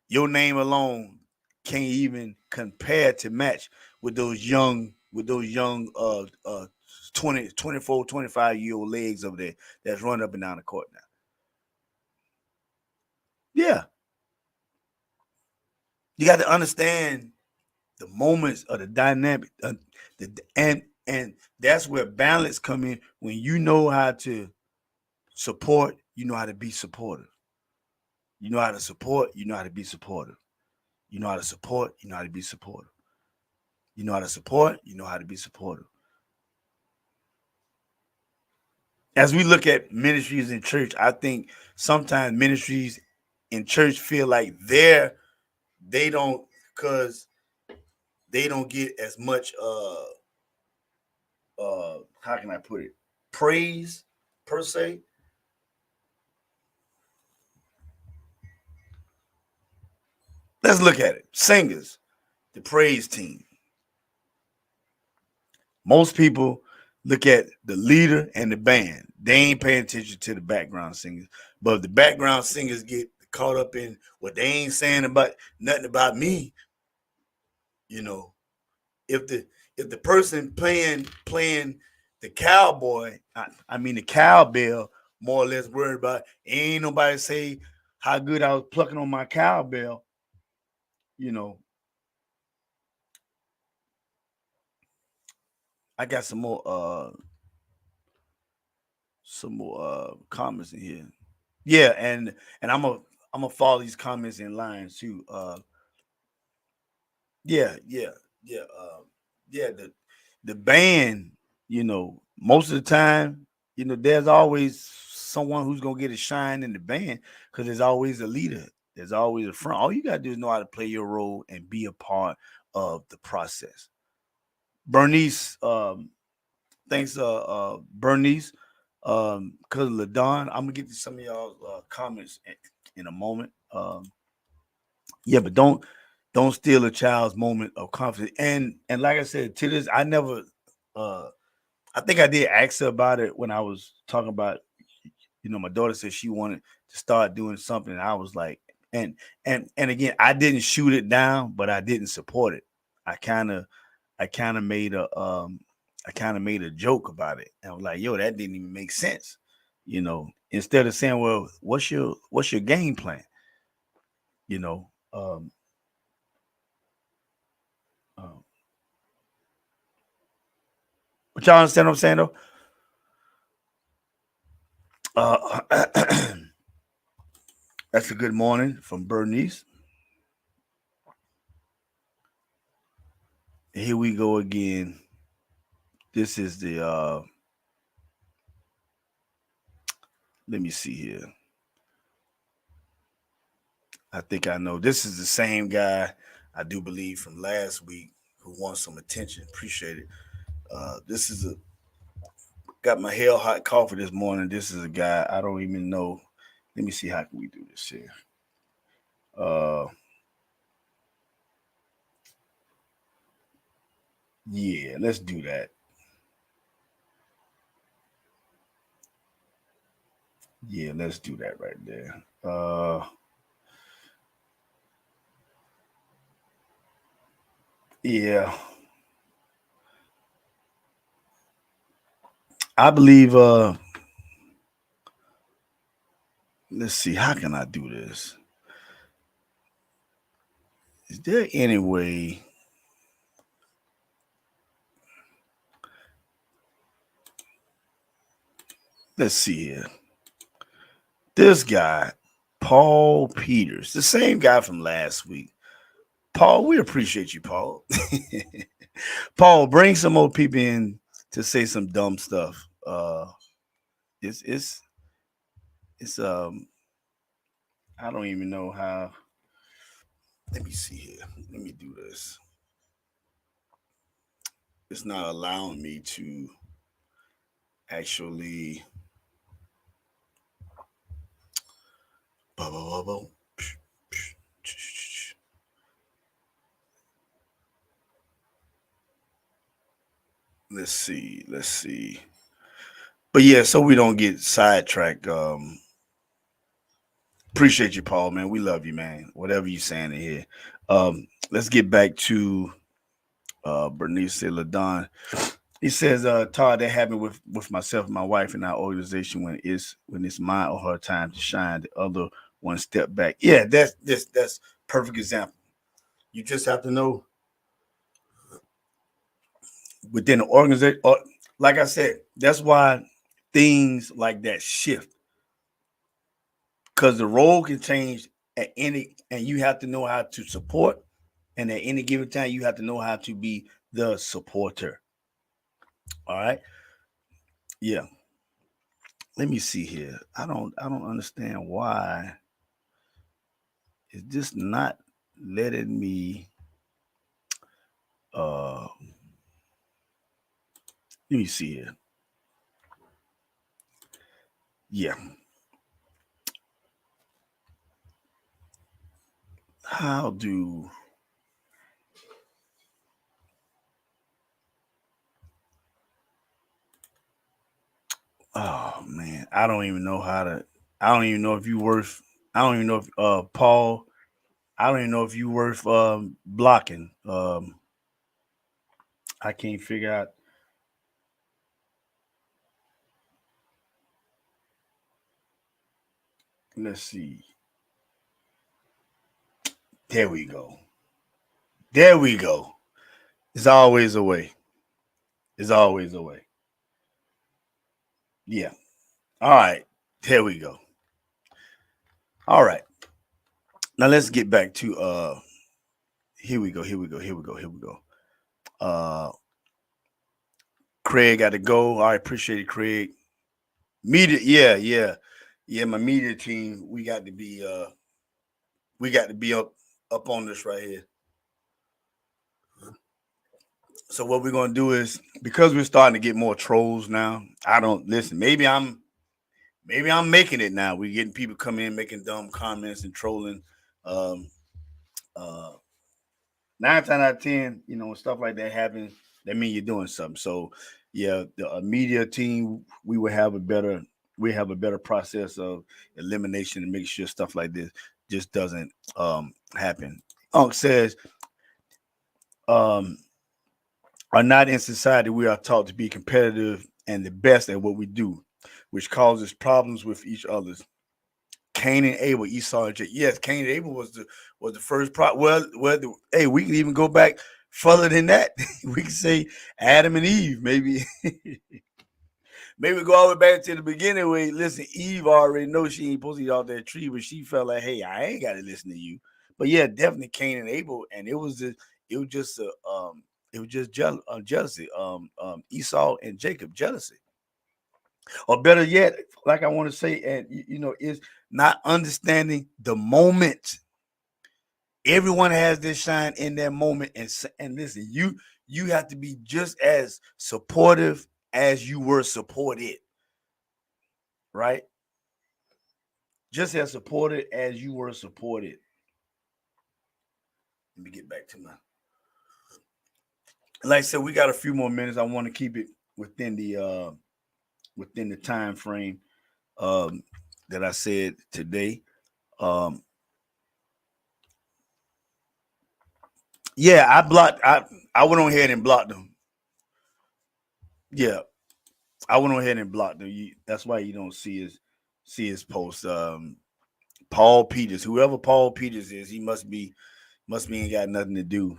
your name alone can't even compare to match with those young 20, 24, 25-year old legs over there that's running up and down the court now. Yeah. You got to understand the moments of the dynamic, and that's where balance come in. When you know how to support, you know how to be supportive. You know how to support, you know how to be supportive. You know how to support, you know how to be supportive. You know how to support, you know how to be supportive. As we look at ministries in church, I think sometimes ministries in church feel like they don't, because they don't get as much how can I put it, praise per se. Let's look at it. Singers, the praise team. Most people look at the leader and the band. They ain't paying attention to the background singers. But if the background singers get caught up in what they ain't saying about nothing about me, you know, if the person playing the cowboy, I mean the cowbell, more or less worried about, ain't nobody say how good I was plucking on my cowbell, you know. I got some more comments in here. Yeah, and I'm gonna follow these comments in line too. Yeah, yeah, yeah, yeah. The band, you know, most of the time, you know, there's always someone who's gonna get a shine in the band because there's always a leader. There's always a front. All you gotta do is know how to play your role and be a part of the process. Bernice, thanks, Bernice. Cause Ladon, I'm gonna get to some of y'all comments in a moment. Yeah, but don't steal a child's moment of confidence. And like I said, to this, I never I think I did ask her about it when I was talking about, you know, my daughter said she wanted to start doing something. And I was like, and again, I didn't shoot it down, but I didn't support it. I kind of I kind of made a I kind of made a joke about it. And I was like, yo, that didn't even make sense. You know, instead of saying, well, what's your game plan? You know, um, but y'all understand what I'm saying though? That's a good morning from Bernice. Here we go again. This is the let me see here. I think I know this is the same guy, I do believe, from last week who wants some attention. Appreciate it. This is a got my hell hot coffee this morning. This is a guy I don't even know. Let me see how can we do this here. Uh yeah, let's do that. Yeah, let's do that right there. Yeah. I believe let's see, how can I do this? Is there any way Let's see here. This guy, Paul Peters, the same guy from last week. Paul, we appreciate you, Paul. Paul, bring some more people in to say some dumb stuff. It's it's I don't even know how. Let me see here. Let me do this. It's not allowing me to actually. Let's see. Let's see. But yeah, so we don't get sidetracked. Appreciate you, Paul, man. We love you, man. Whatever you saying in here. Let's get back to Bernice Ladon. He says, Todd, that happened with myself and my wife in our organization when it's my or her time to shine. The other one step back. Yeah, that's perfect example. You just have to know within the organization. Like I said, that's why things like that shift. Because the role can change at any, and you have to know how to support. And at any given time, you have to know how to be the supporter. All right. Yeah. Let me see here. I don't understand why is this not letting me let me see here. Yeah. How do oh man, I don't even know how to I don't even know if you worth I don't even know if Paul, I don't even know if you worth blocking. I can't figure out. Let's see. There we go. There we go. It's always a way. It's always a way. Yeah. All right. There we go. All right. Now let's get back to here we go. Here we go. Here we go. Here we go. Uh Craig got to go. I appreciate it, Craig. Media, yeah, yeah. Yeah, my media team, we got to be up on this right here. So what we're gonna do is because we're starting to get more trolls now. I don't listen. Maybe I'm making it now. We're getting people coming in making dumb comments and trolling. Um, uh, 9 times out of 10, when stuff like that happens, that means you're doing something. So yeah, the media team, we have a better process of elimination and make sure stuff like this just doesn't happen. Unc says, um, are not in society. We are taught to be competitive and the best at what we do, which causes problems with each other's. Cain and Abel, Esau and Jacob. Yes, Cain and Abel was the first hey, we can even go back further than that. We can say Adam and Eve, maybe. Maybe go all the way back to the beginning where listen, Eve already knows she ain't supposed to eat off that tree, but she felt like, hey, I ain't gotta listen to you. But yeah, definitely Cain and Abel, and it was just jealousy. Esau and Jacob jealousy, or better yet, like I want to say, and is not understanding the moment. Everyone has this shine in their moment, and listen, you have to be just as supportive as you were supported, right? Just as supported as you were supported. Let me get back to my. Like I said, we got a few more minutes. I want to keep it within the time frame that I said today. Yeah, I went on ahead and blocked them. Yeah, I went on ahead and blocked them. That's why you don't see his post. Paul Peters, whoever Paul Peters is, he must be ain't got nothing to do.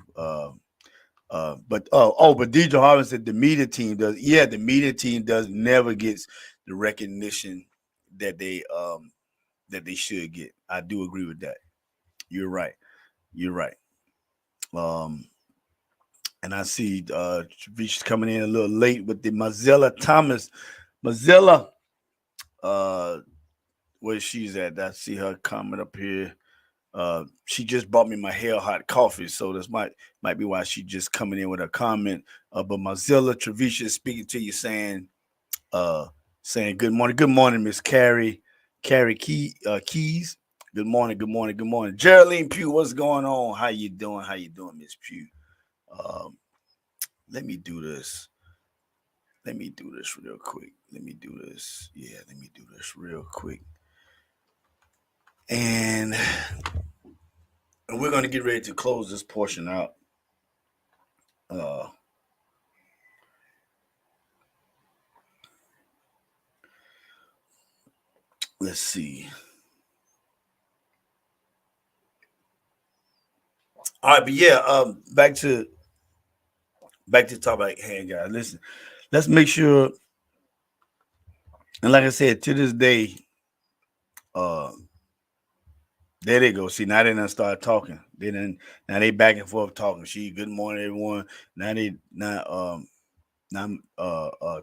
But DJ Harvin said the media team does. Yeah, the media team does never gets the recognition that they should get. I do agree with that. You're right. You're right. Um, and I see Reach coming in a little late with the Mozilla Thomas. Mozilla, uh, where she's at. I see her comment up here. She just bought me my hell hot coffee, so this might be why she just coming in with a comment. But Mozilla Trevisha is speaking to you, uh, saying good morning, Miss Carrie Keys. Good morning, good morning, good morning, Geraldine Pugh. What's going on? How you doing? How you doing, Miss Pugh? Um, let me do this. Let me do this real quick. Let me do this. Yeah, let me do this real quick. And we're going to get ready to close this portion out. Uh, let's see. All right, but yeah, back to the topic. Hey guys, listen. Let's make sure. And like I said, to this day, uh, there they go. See, now they done start talking. Now they back and forth talking. Good morning, everyone. Now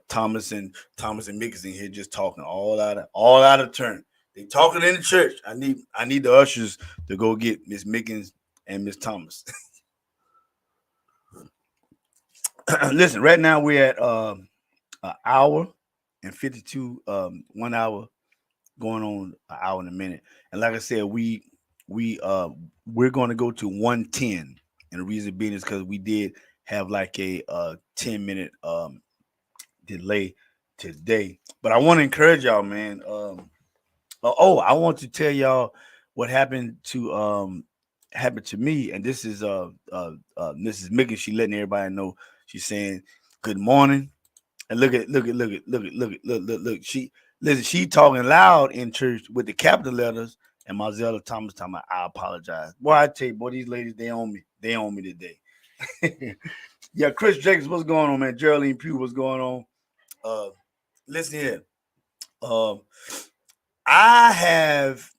Thomas and Mickelson here just talking all out of turn. They talking in the church. I need the ushers to go get Miss Mickens and Miss Thomas. Listen, right now we're at an hour and 52, 1 hour going on an hour and a minute. And like I said, we're going to go to 110, and the reason being is because we did have like a 10-minute delay today. But I want to encourage y'all, man. I want to tell y'all what happened to me, and this is Mrs. Mickens. She letting everybody know. She's saying good morning, and look. She talking loud in church with the capital letters, and Mozella Thomas talking about, I apologize. Boy, I tell you, boy, these ladies, they own me. They own me today. Yeah, Chris Jacobs, what's going on, man? Geraldine Pugh, what's going on? Listen here. I have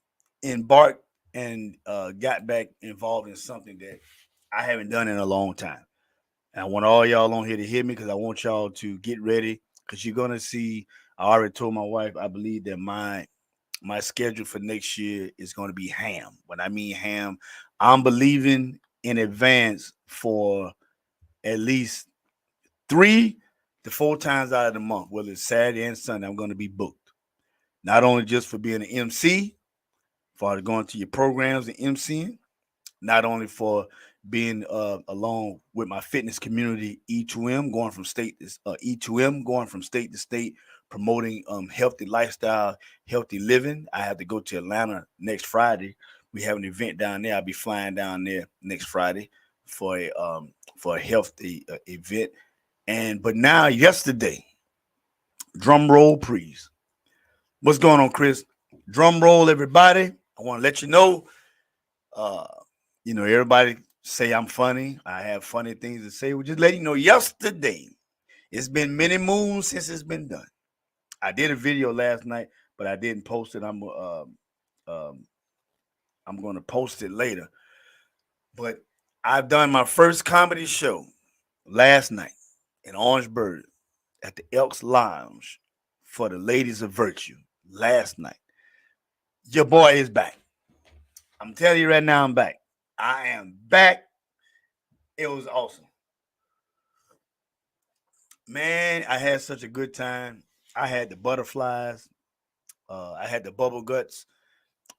embarked and got back involved in something that I haven't done in a long time. And I want all y'all on here to hear me because I want y'all to get ready because you're gonna see. I already told my wife I believe that my schedule for next year is going to be ham. When I mean ham, I'm believing in advance for at least 3 to 4 times out of the month, whether it's Saturday and Sunday, I'm going to be booked. Not only just for being an MC, for going to your programs and MCing, not only for being along with my fitness community E2M, going from state to E2M, going from state to state, promoting healthy lifestyle, healthy living. I have to go to Atlanta next Friday. We have an event down there. I'll be flying down there next Friday for a healthy event. But now yesterday, drum roll, please. What's going on, Chris? Drum roll, everybody. I want to let you know. Everybody say I'm funny. I have funny things to say. We're just letting you know yesterday. It's been many moons since it's been done. I did a video last night, but I didn't post it. I'm going to post it later. But I've done my first comedy show last night in Orangeburg at the Elks Lounge for the Ladies of Virtue last night. Your boy is back. I'm telling you right now, I'm back. I am back. It was awesome. Man, I had such a good time. I had the butterflies. I had the bubble guts.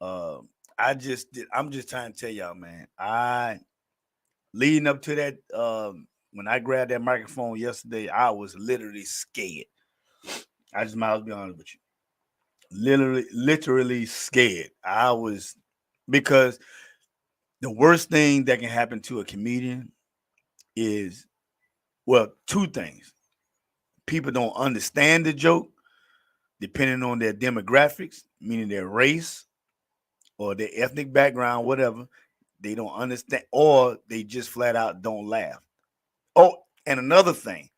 I'm just trying to tell y'all, man. Leading up to that, when I grabbed that microphone yesterday, I was literally scared. I just might as well be honest with you. Literally scared. I was, because the worst thing that can happen to a comedian is, well, two things. People don't understand the joke, depending on their demographics, meaning their race or their ethnic background, whatever. They don't understand, or they just flat out don't laugh. Oh, and another thing.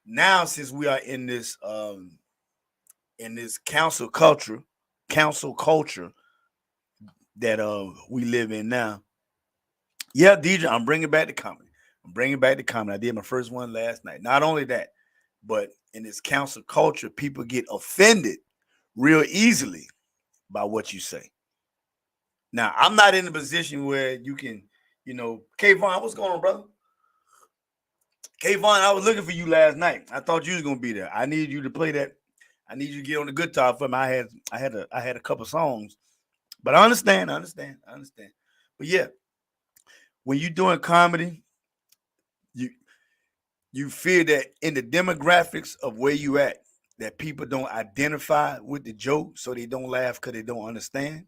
Now, since we are in this council culture that we live in now. Yeah, DJ, I'm bringing back the comedy. I did my first one last night. Not only that, but in this council culture, people get offended real easily by what you say. Now, I'm not in a position where you can, Kayvon, what's going on, brother? Kayvon, I was looking for you last night. I thought you was gonna be there. I need you to play that. I need you to get on the guitar for me. I had a couple songs, but I understand. But yeah, when you're doing comedy, you feel that in the demographics of where you at, that people don't identify with the joke, so they don't laugh because they don't understand.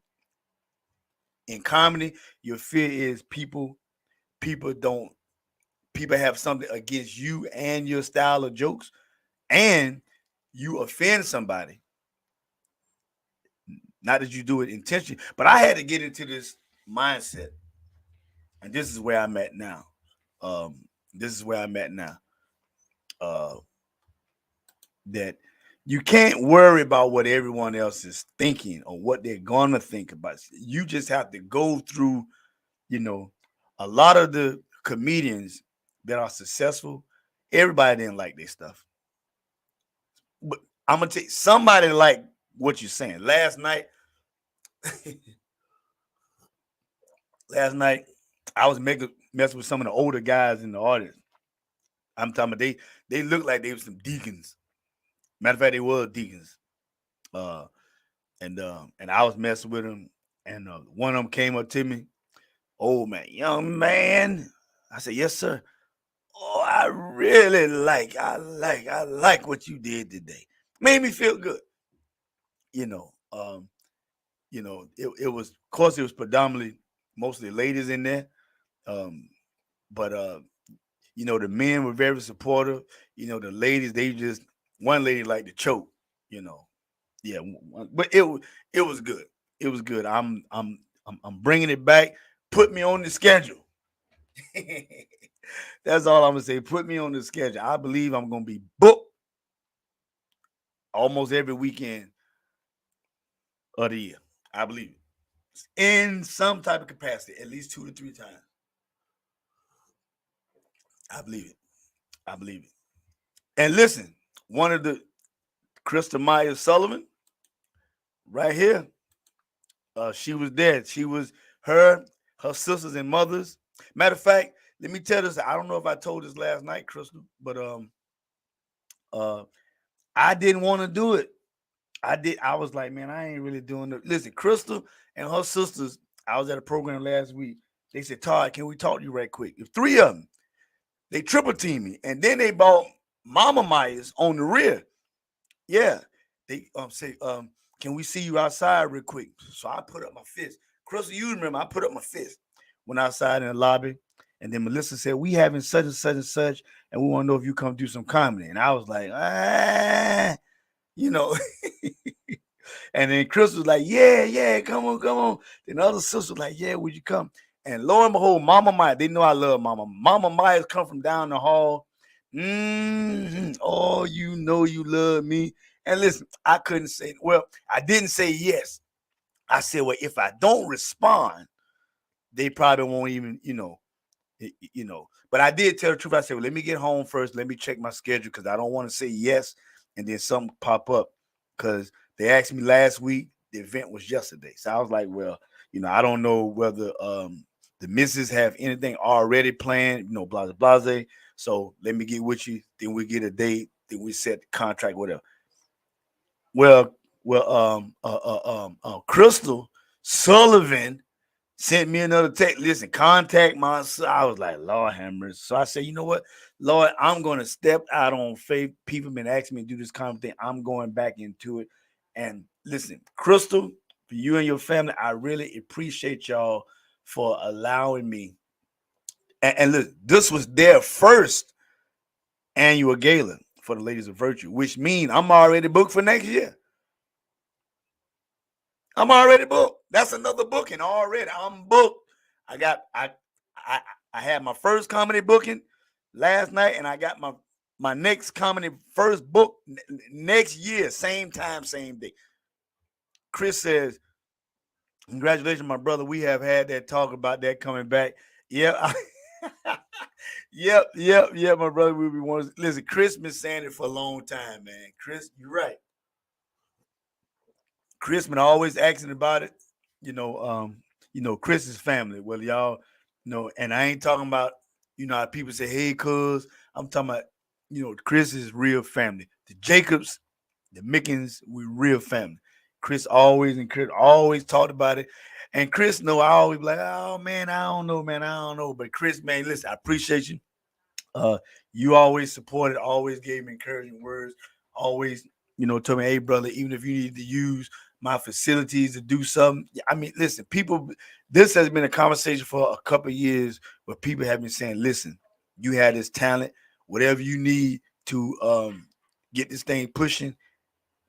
In comedy, your fear is people have something against you and your style of jokes, and you offend somebody. Not that you do it intentionally, but I had to get into this mindset, and this is where I'm at now. That you can't worry about what everyone else is thinking or what they're gonna think about. You just have to go through, a lot of the comedians that are successful, everybody didn't like their stuff. But I'm gonna tell you, somebody like what you're saying. Last night, I was messing with some of the older guys in the audience. I'm talking about they looked like they were some deacons. Matter of fact, they were deacons. And I was messing with them, and one of them came up to me, "Oh man, young man," I said, "Yes, sir." "Oh, I really I like what you did today. Made me feel good." You know, um, it was, of course, it was predominantly mostly ladies in there, um, but the men were very supportive. The ladies, they just, one lady liked to choke. You know, yeah, but it was good. It was good. I'm bringing it back. Put me on the schedule. That's all I'm gonna say. Put me on the schedule. I believe I'm gonna be booked almost every weekend of the year. I believe it in some type of capacity, at least 2 to 3 times. I believe it. I believe it. And listen, one of the Krista Myers Sullivan, right here. She was there. She was her sisters and mothers. Matter of fact, let me tell this. I don't know if I told this last night, Crystal, but I didn't want to do it. I was like, man, I ain't really doing it. Listen, Crystal and her sisters, I was at a program last week. They said, Todd, can we talk to you right quick? If 3 of them, they triple teamed me. And then they bought Mama Myers on the rear. Yeah. They say, can we see you outside real quick? So I put up my fist. Crystal, you remember, I put up my fist. Went outside in the lobby. And then Melissa said, we having such and such and such, and we want to know if you come do some comedy. And I was like, you know. And then Chris was like, yeah, come on. Then the other sister was like, yeah, would you come? And lo and behold, Mama Myers, they know I love Mama. Mama Myers come from down the hall. Oh, you know you love me. And listen, I couldn't say, well, I didn't say yes. I said, well, if I don't respond, they probably won't even, But I did tell the truth. I said, well, let me get home first. Let me check my schedule because I don't want to say yes and then something pop up. Because they asked me last week. The event was yesterday. So I was like, well, I don't know whether the missus have anything already planned, blase. So let me get with you. Then we get a date. Then we set the contract, whatever. Well, Crystal Sullivan sent me another text. Listen, contact my son. I was like, Lord have mercy. So I said, you know what, Lord, I'm going to step out on faith. People been asking me to do this kind of thing. I'm going back into it. And listen, Crystal, for you and your family, I really appreciate y'all for allowing me. And look, this was their first annual gala for the Ladies of Virtue, which means I'm already booked for next year. I'm already booked. That's another booking already. I'm booked. I had my first comedy booking last night, and I got my next comedy first book next year, same time, same day. Chris says, "Congratulations, my brother. We have had that talk about that coming back." Yeah. Yep, my brother. We want to listen. Chris been saying it for a long time, man. Chris, you're right. Chris been always asking about it. Chris's family. Well, y'all, and I ain't talking about, how people say, "Hey, cuz." I'm talking about, Chris's real family. The Jacobs, the Mickens, we real family. Chris always talked about it. And Chris know I always be like, "Oh man, I don't know, man. I don't know." But Chris, man, listen, I appreciate you. Uh, you always supported, always gave me encouraging words, always, told me, "Hey, brother, even if you need to use my facilities to do something." I mean, listen, people, this has been a conversation for a couple of years where people have been saying, "Listen, you have this talent, whatever you need to get this thing pushing,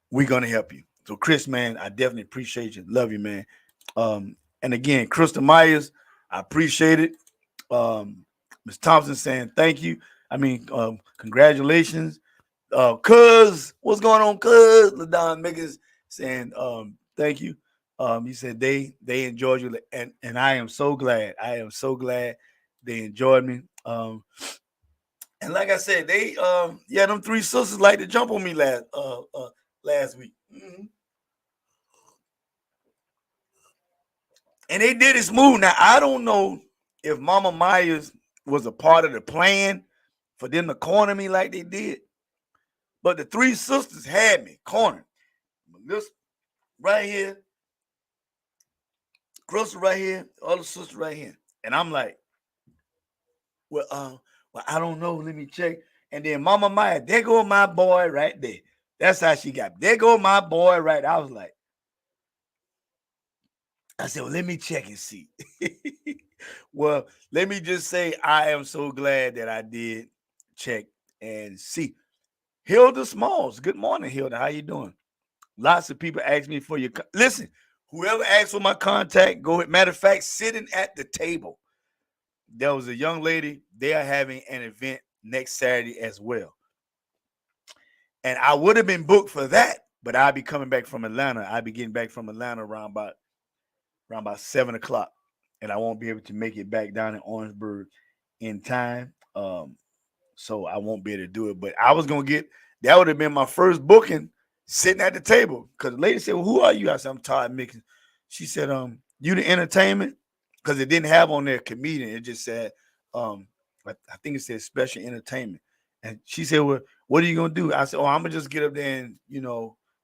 we're gonna help you." So, Chris, man, I definitely appreciate you. Love you, man. And again, Crystal Myers, I appreciate it. Ms. Thompson saying thank you. I mean, congratulations. Cuz, what's going on, cuz? LaDon Mickens saying thank you. He said they enjoyed you, and I am so glad. I am so glad they enjoyed me. And like I said, they them three sisters like to jump on me last week. And they did it smooth. Now, I don't know if Mama Myers was a part of the plan for them to corner me like they did, but the three sisters had me cornered. This right here, Crystal right here, other sister right here. And I'm like, well, I don't know. Let me check. And then Mama Myers, there go my boy right there. That's how she got me. There go my boy right. I was like, I said, well, let me check and see. Well, let me just say, I am so glad that I did check and see. Hilda Smalls. Good morning, Hilda. How you doing? Lots of people ask me for your listen. Whoever asked for my contact, go ahead. Matter of fact, sitting at the table, there was a young lady. They are having an event next Saturday as well, and I would have been booked for that, but I'll be coming back from Atlanta. I'll be getting back from Atlanta around about 7 o'clock, and I won't be able to make it back down in Orangeburg in time. So I won't be able to do it. But I was gonna get that would have been my first booking sitting at the table. Because the lady said, "Well, who are you?" I said, "I'm Todd Mickens." She said, "You the entertainment?" Because it didn't have on there comedian. It just said, I think it said special entertainment. And she said, "Well, what are you gonna do?" I said, "Oh, I'm gonna just get up there and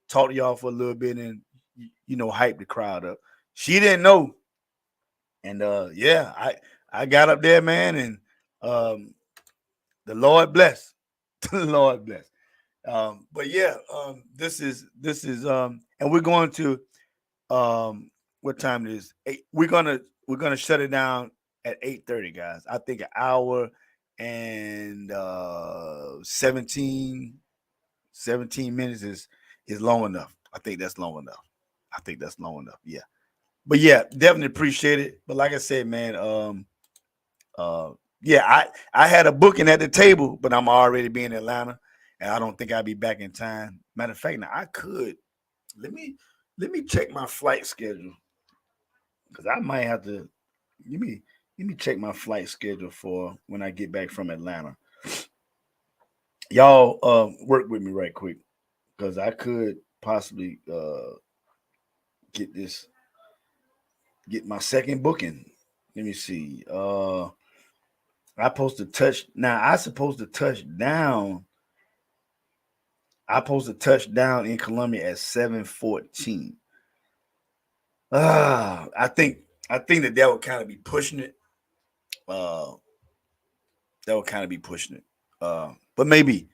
talk to y'all for a little bit and hype the crowd up." She didn't know. And I got up there, man, and the Lord bless. The Lord bless. But yeah, and we're going to what time it is? We're gonna shut it down at 8:30, guys. I think an hour and 17 minutes is long enough. I think that's long enough. Yeah. But yeah, definitely appreciate it. But like I said, man, I had a booking at the table, but I'm already being in Atlanta, and I don't think I'll be back in time. Matter of fact, now I could let me check my flight schedule because I might have to let me check my flight schedule for when I get back from Atlanta. Y'all work with me right quick because I could possibly get get my second booking. Let me see. I supposed to touch now. I supposed to touch down. I supposed to touch down in Columbia at 7:14. I think that would kind of be pushing it. Uh, that would kind of be pushing it. But maybe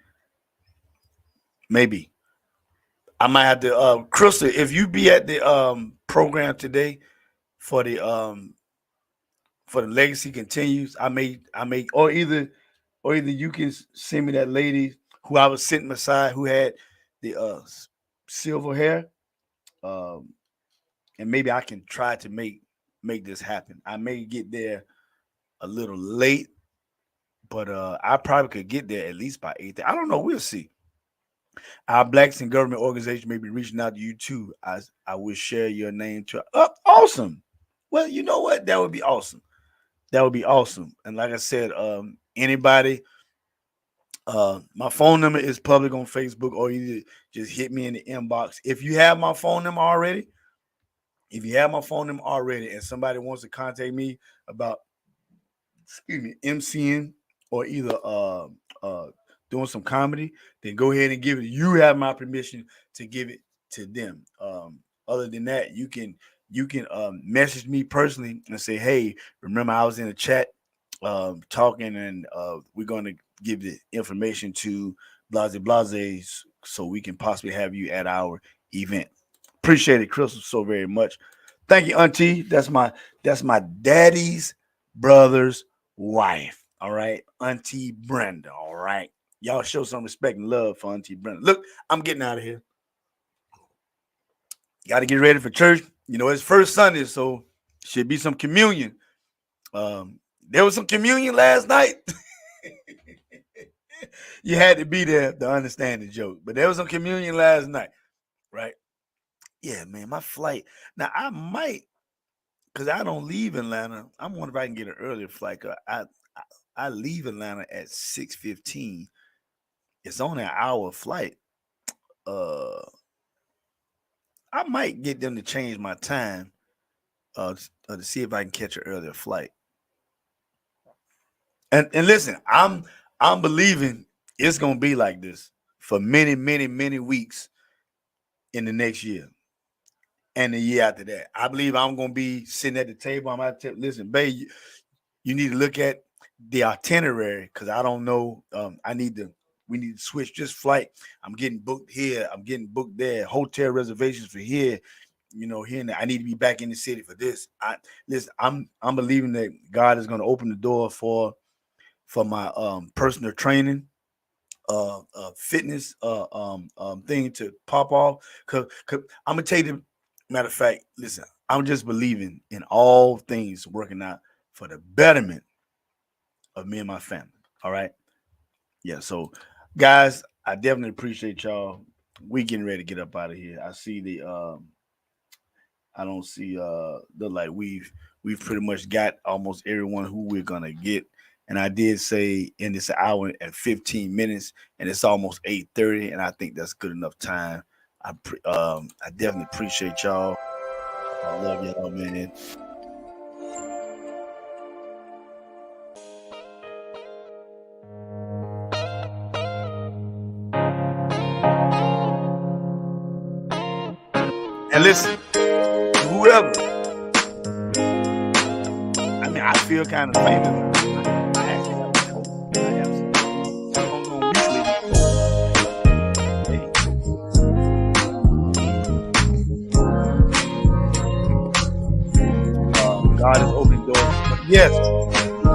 I might have to. Crystal, if you be at the program today for the legacy continues, I may, or either you can send me that lady who I was sitting beside who had the silver hair, um, and maybe I can try to make this happen. I may get there a little late, but I probably could get there at least by 8. I don't know. We'll see. Our Blacks in Government organization may be reaching out to you too. I will share your name to. Awesome. Well, you know what? That would be awesome. That would be awesome. And like I said, anybody, my phone number is public on Facebook, or you just hit me in the inbox. If you have my phone number already, and somebody wants to contact me about, MCing or either doing some comedy, then go ahead and give it. You have my permission to give it to them. Other than that, you can message me personally and say, hey, remember I was in the chat talking, and we're going to give the information to blase so we can possibly have you at our event. Appreciate it, Crystal, so very much. Thank you, Auntie. That's my daddy's brother's wife. All right, Auntie Brenda. All right, y'all show some respect and love for Auntie Brenda. Look, I'm getting out of here. Got to get ready for church. You know, it's first Sunday, so should be some communion. There was some communion last night. You had to be there to understand the joke, but there was some communion last night, right? Yeah, man, my flight. Now I might, because I don't leave Atlanta. I'm wondering if I can get an earlier flight. I leave Atlanta at 6:15. It's only an hour flight. I might get them to change my time to see if I can catch an earlier flight. And listen, I'm believing it's gonna be like this for many, many, many weeks in the next year and the year after that. I believe I'm gonna be sitting at the table. I'm at listen, babe, you need to look at the itinerary because I don't know. We need to switch this flight. I'm getting booked here. I'm getting booked there. Hotel reservations for here. You know, here and there. I need to be back in the city for this. I'm believing that God is going to open the door for my personal training, fitness thing to pop off. Cause I'm gonna tell you, matter of fact, listen, I'm just believing in all things working out for the betterment of me and my family. All right. Yeah. So guys, I definitely appreciate y'all. We getting ready to get up out of here. I see I don't see the like we've pretty much got almost everyone who we're gonna get. And I did say in this hour and 15 minutes, and it's almost 8:30, and I think that's good enough time. I definitely appreciate y'all. I love y'all, man. And listen, whoever, I mean, I feel kind of famous. I actually have a coat. I have some. I'm gonna usually God is opening doors. But yes,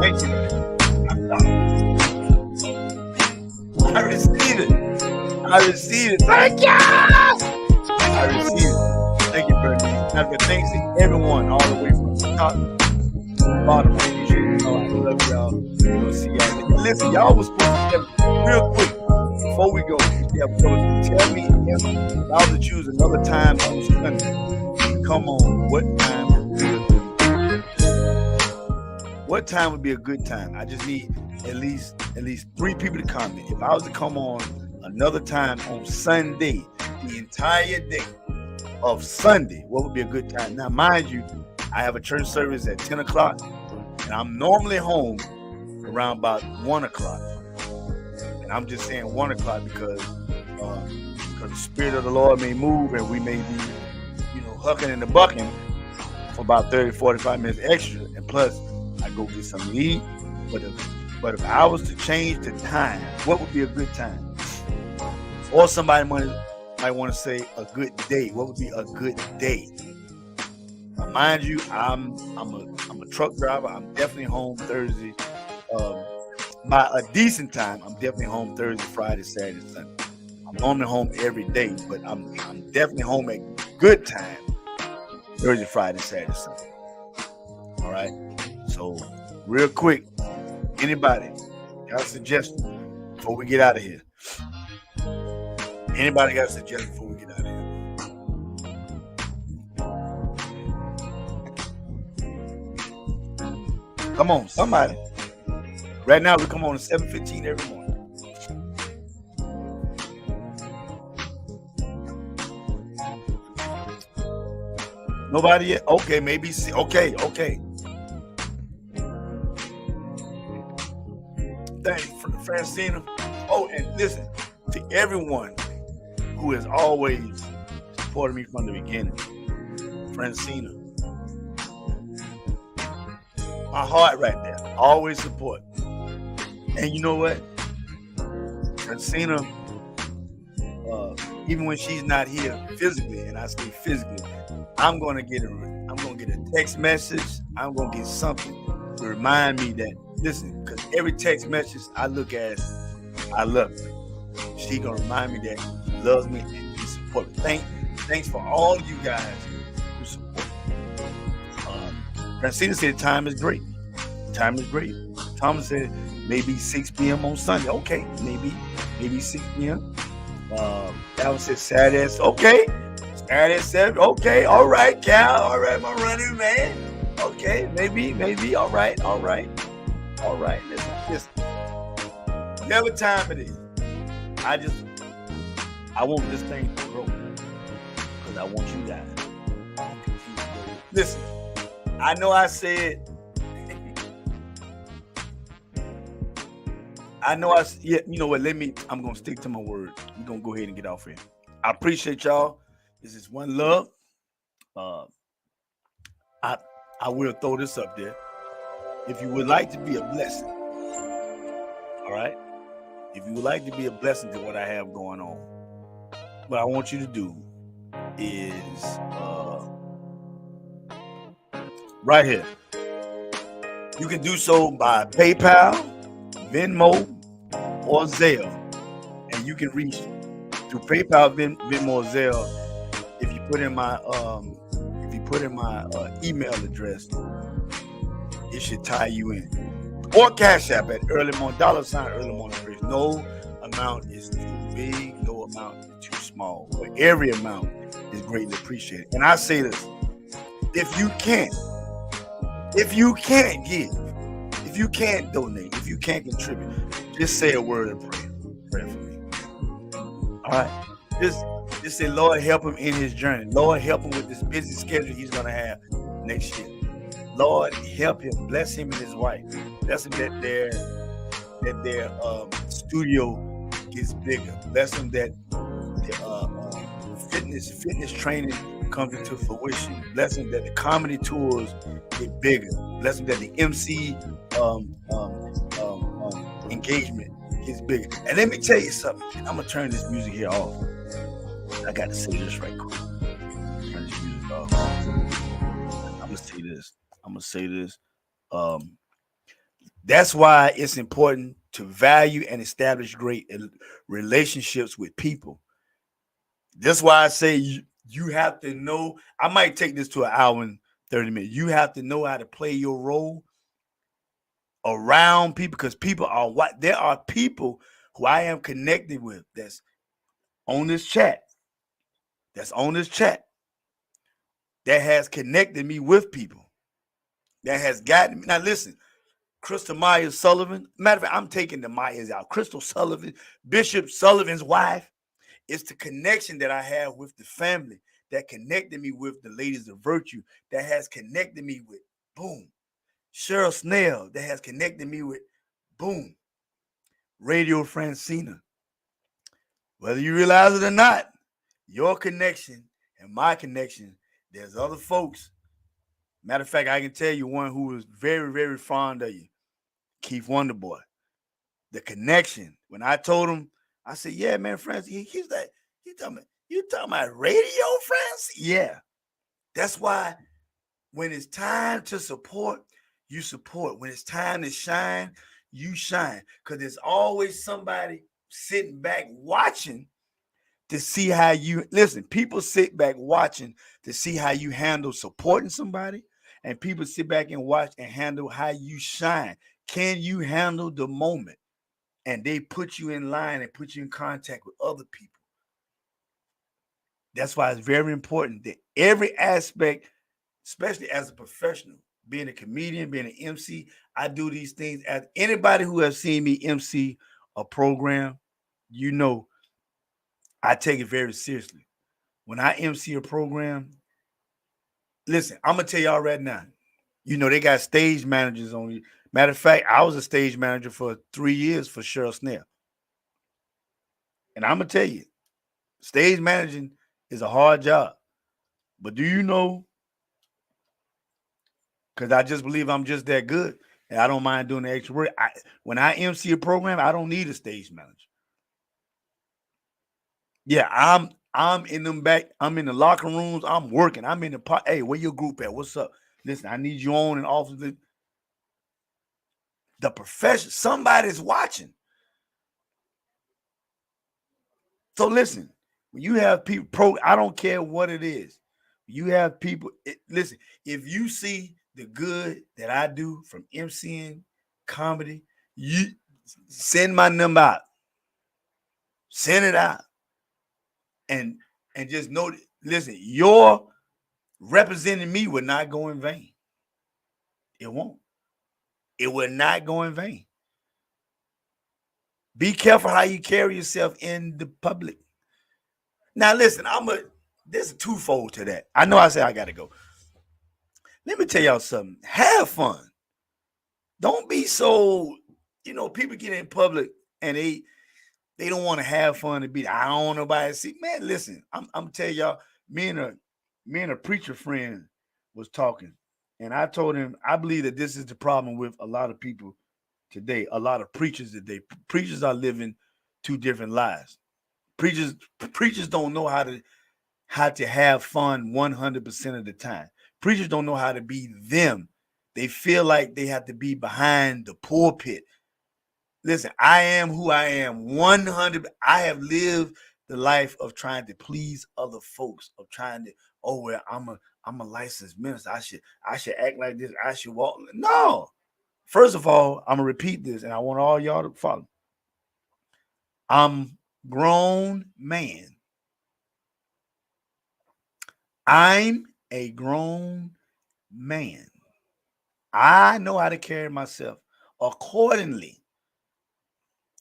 thank you. I received it. I received it. Thank you. I received it. Thank you, Bernice. Thanks to everyone all the way from the top to the bottom. I appreciate it. I love y'all. We'll see y'all. Listen, y'all was supposed to tell me real quick before we go. Tell me if I was to choose another time on Sunday. Come on, what time would be a good time? What time would be a good time? I just need at least 3 people to comment. If I was to come on another time on Sunday, the entire day of Sunday, what would be a good time? Now, mind you, I have a church service at 10 o'clock, and I'm normally home around about 1 o'clock. And I'm just saying 1 o'clock because the Spirit of the Lord may move, and we may be, hucking and bucking for about 30, 45 minutes extra. And plus, I go get something to eat. But if I was to change the time, what would be a good time? Or somebody might want to say a good day. What would be a good day? Now, mind you, I'm a truck driver. I'm definitely home Thursday. By a decent time, I'm definitely home Thursday, Friday, Saturday, Sunday. I'm normally home every day, but I'm definitely home at good time Thursday, Friday, Saturday, Sunday. All right. So real quick, anybody got a suggestion before we get out of here? Anybody got a suggestion before we get out of here? Come on, somebody. Right now, we come on at 7:15 every morning. Nobody yet? Okay, maybe. Okay. Thanks, Francina. Oh, and listen to everyone who has always supported me from the beginning. Francina. My heart right there. Always support. And you know what? Francina, even when she's not here physically, and I say physically, I'm gonna get a text message. I'm gonna get something to remind me that, listen, because every text message I look at, I love her. She gonna remind me that she loves me and she support me. Thanks for all you guys who support me. Francina said time is great. Time is great. Thomas said maybe 6 p.m. on Sunday. Okay, maybe 6 p.m. That said Saturday. Okay. Saturday 7. Okay, all right, Cal. All right, my running man. Okay, maybe. All right. Listen. Whatever time it is, I want this thing to grow because I want you guys to continue to grow. Listen, I know I said. Yeah, you know what? I'm going to stick to my word. We're going to go ahead and get off here. I appreciate y'all. This is one love. I will throw this up there. If you would like to be a blessing, all right? If you would like to be a blessing to what I have going on, what I want you to do is right here. You can do so by PayPal, Venmo, or Zelle, and you can reach through PayPal, Venmo, or Zelle. If you put in my email address, it should tie you in. Or Cash App at early morning $, no amount is too big, no amount is too small, but every amount is greatly appreciated. And I say this: if you can't give, if you can't donate, if you can't contribute, just say a word of prayer for me. All right, just say, Lord, help him in his journey. Lord, help him with this busy schedule he's gonna have next year. Lord, help him. Bless him and his wife. Bless him that their studio gets bigger. Bless him that fitness training comes into fruition. Bless him that the comedy tours get bigger. Bless him that the MC engagement gets bigger. And let me tell you something. I'm gonna turn this music here off. I got to say this right quick. Turn this music off. I'm gonna say this. That's why it's important to value and establish great relationships with people. That's why I say you have to know. I might take this to an hour and 30 minutes. You have to know how to play your role around people, because people are what there are people who I am connected with that's on this chat. That has connected me with people. That has gotten me. Now listen, Crystal Myers Sullivan. Matter of fact, I'm taking the Myers out. Crystal Sullivan, Bishop Sullivan's wife. It's the connection that I have with the family that connected me with the ladies of virtue, that has connected me with, boom, Cheryl Snell, that has connected me with, boom, Radio Francina. Whether you realize it or not, your connection and my connection, there's other folks. Matter of fact, I can tell you one who is very, very fond of you, Keith Wonderboy. The connection. When I told him, I said, yeah, man, Francis, he's like, you talking about radio, Francis? Yeah. That's why when it's time to support, you support. When it's time to shine, you shine. Because there's always somebody sitting back watching to see how you, listen, people sit back watching to see how you handle supporting somebody, and people sit back and watch and handle how you shine. Can you handle the moment? and they put you in line and put you in contact with other people. That's why it's very important that every aspect, especially as a professional, being a comedian, being an MC, I do these things. As anybody who has seen me MC a program, you know I take it very seriously. When I MC a program, listen, I'm gonna tell y'all right now. You know they got stage managers on you. Matter of fact, I was a stage manager for 3 years for Cheryl Snell, and I'm gonna tell you, stage managing is a hard job. But do you know? Because I just believe I'm just that good, and I don't mind doing the extra work. When I MC a program, I don't need a stage manager. Yeah, I'm in them back. I'm in the locker rooms. I'm working. I'm in the pot. Hey, where your group at? What's up? Listen, I need you on and off of the profession. Somebody's watching. So listen, when you have people, I don't care what it is. You have people. Listen, if you see the good that I do from MCing comedy, you send my number out. Send it out, and just know. Listen, your representing me will not go in vain. It won't. It will not go in vain. Be careful how you carry yourself in the public. Now, listen, there's a twofold to that. I know I said I got to go. Let me tell y'all something. Have fun. Don't be so, people get in public and they don't want to have fun and be, I don't want nobody to see. Man, listen, I'm telling y'all, me and a preacher friend was talking, and I told him I believe that this is the problem with a lot of people today, a lot of preachers today. Preachers are living two different lives. Preachers don't know how to have fun 100% of the time. Preachers don't know how to be them. They feel like they have to be behind the pulpit. Listen, I am who I am 100. I have lived the life of trying to please other folks, of trying to, well, I'm a licensed minister. I should act like this. I should walk. No. First of all, I'm gonna repeat this, and I want all y'all to follow. I'm grown man. I'm a grown man. I know how to carry myself accordingly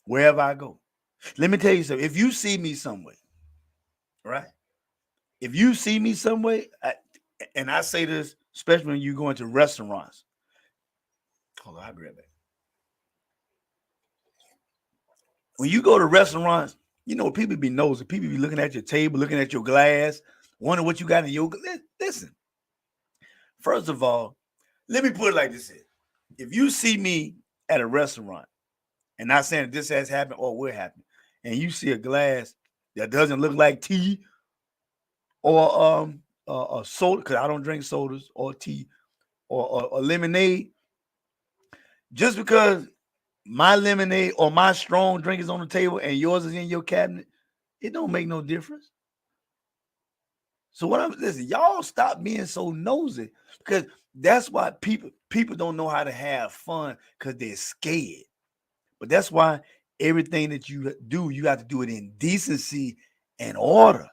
wherever I go. Let me tell you something. If you see me somewhere, right? If you see me somewhere, and I say this, especially when you go into restaurants. Hold on, I'll grab it. When you go to restaurants, people be nosy. People be looking at your table, looking at your glass, wondering what you got in your. Listen, first of all, let me put it like this: if you see me at a restaurant, and not saying that this has happened or will happen, and you see a glass that doesn't look like tea or a soda, because I don't drink sodas or tea or lemonade, just because my lemonade or my strong drink is on the table and yours is in your cabinet, it don't make no difference. So listen, y'all stop being so nosy, because that's why people don't know how to have fun, because they're scared. But that's why everything that you do, you have to do it in decency and order.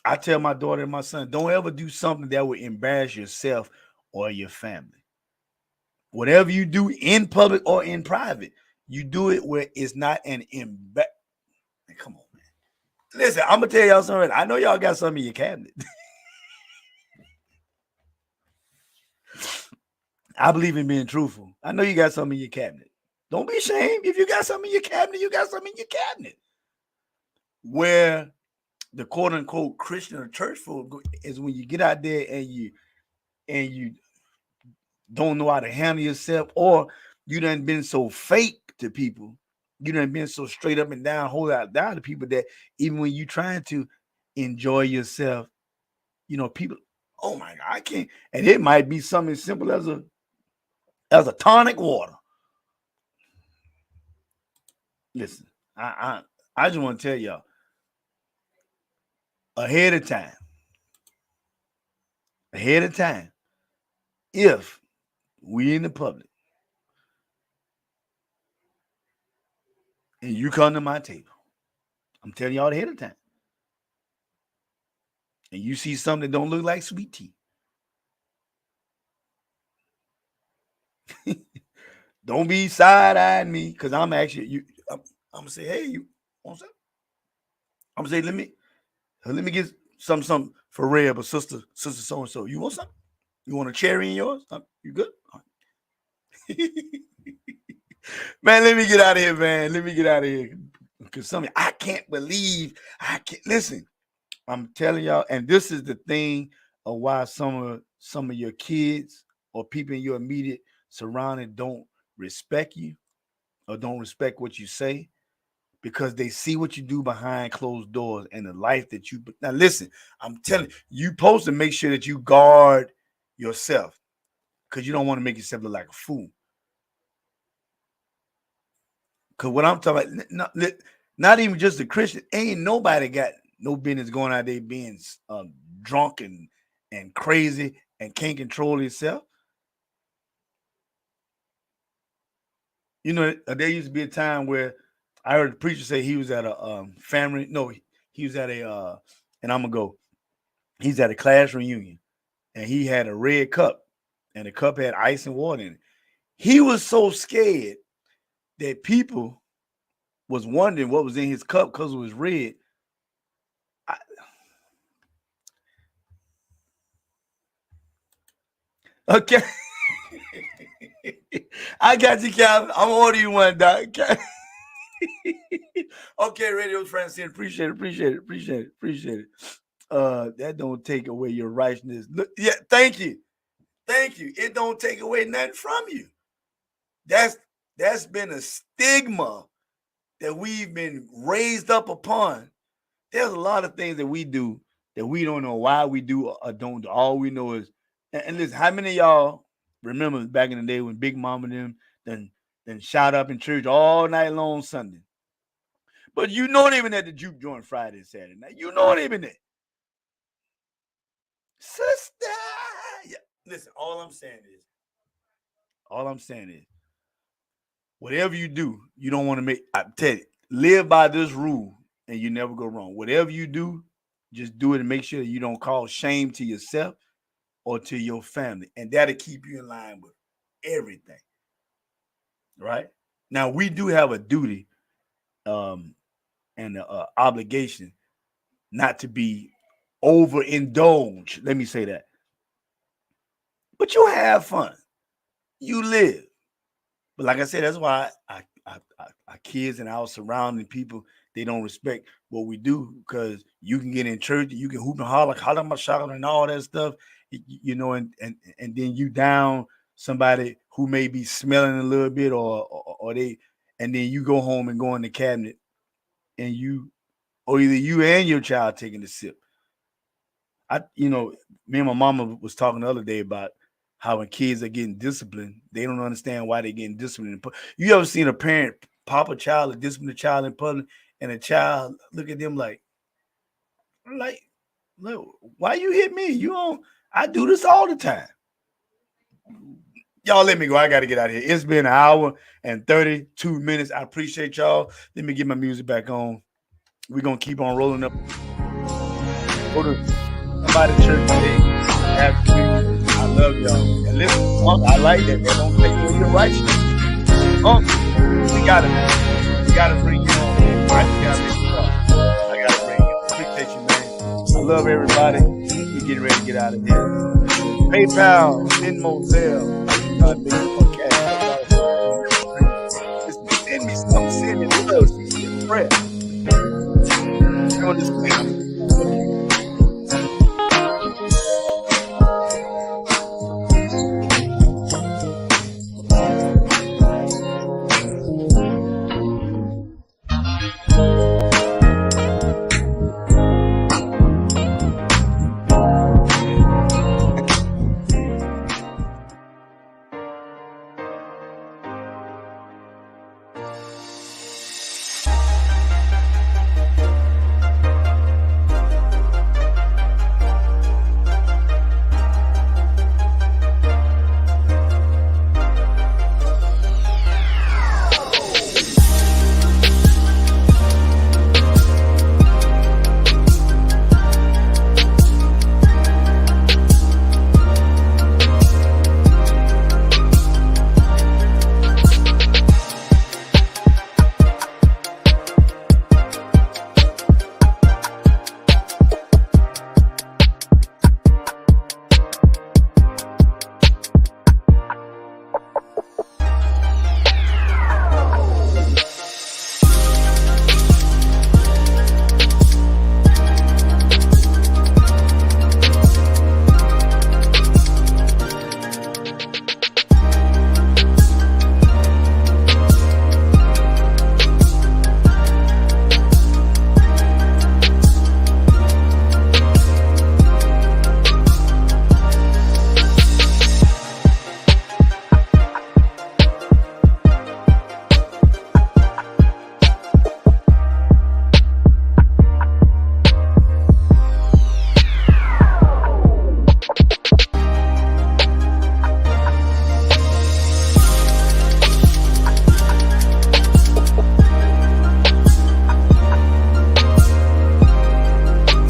I tell my daughter and my son, don't ever do something that would embarrass yourself or your family. Whatever you do in public or in private, you do it where it's not an embarrassment. Come on, man. Listen, I'm going to tell y'all something. I know y'all got something in your cabinet. I believe in being truthful. I know you got something in your cabinet. Don't be ashamed. If you got something in your cabinet, you got something in your cabinet. Where the quote unquote Christian or church folk is when you get out there and you don't know how to handle yourself, or you done been so fake to people. You done been so straight up and down, hold out down to people that even when you trying to enjoy yourself, people, oh my God, I can't. And it might be something as simple as a tonic water. Listen, I just want to tell y'all ahead of time, if we in the public and you come to my table, I'm telling y'all ahead of time, and you see something that don't look like sweet tea, don't be side-eyeing me, because I'm actually I'm gonna say, hey, you want something? I'm gonna say, let me get some for Reb or sister so and so. You want something? You want a cherry in yours? You good? Man, let me get out of here, man. Let me get out of here. Because I can't believe I can't listen. I'm telling y'all, and this is the thing of why some of your kids or people in your immediate surrounding don't respect you or don't respect what you say, because they see what you do behind closed doors and the life that you. Now, listen, I'm telling you, supposed to make sure that you guard yourself, because you don't want to make yourself look like a fool. Because what I'm talking about, not even just the Christian, ain't nobody got no business going out there being drunk and crazy and can't control himself. You know, there used to be a time where I heard the preacher say he was at a family. No, he was at a, and I'm going to go, he's at a class reunion, and he had a red cup, and the cup had ice and water in it. He was so scared that people was wondering what was in his cup because it was red. Okay. I got you, Calvin. I'm ordering you one, Doc. Okay, Radio Francine. Appreciate it. That don't take away your righteousness. Look, yeah, thank you. It don't take away nothing from you. That's been a stigma that we've been raised up upon. There's a lot of things that we do that we don't know why we do or don't do. All we know is, and listen, how many of y'all remember back in the day when Big Mama and them then shot up in church all night long Sunday? But you know they even at the juke joint Friday and Saturday night. You know they even there. Sister. Yeah. Listen, all I'm saying is, whatever you do, you don't want to make, I tell you, live by this rule and you never go wrong. Whatever you do, just do it and make sure you don't cause shame to yourself or to your family. And that'll keep you in line with everything. Right? Now, we do have a duty and an obligation not to be overindulged. Let me say that. But you have fun. You live. But like I said, that's why our kids and our surrounding people, they don't respect what we do, because you can get in church, you can hoop and holler my shot and all that stuff, you know, and then you down somebody who may be smelling a little bit or they, and then you go home and go in the cabinet and or either you and your child taking the sip. Me and my mama was talking the other day about how when kids are getting disciplined, they don't understand why they're getting disciplined. You ever seen a parent pop a child or discipline a child in public, and a child look at them like, why you hit me? You don't. I do this all the time. Y'all let me go. I got to get out of here. It's been an hour and 32 minutes. I appreciate y'all. Let me get my music back on. We're going to keep on rolling up. Go to somebody church today. I love y'all. And listen, I like that. They don't take away your righteousness. We gotta bring you on. Right? I gotta bring you. Appreciate you, man. I love everybody. We're getting ready to get out of here. PayPal, Venmo, Zelle.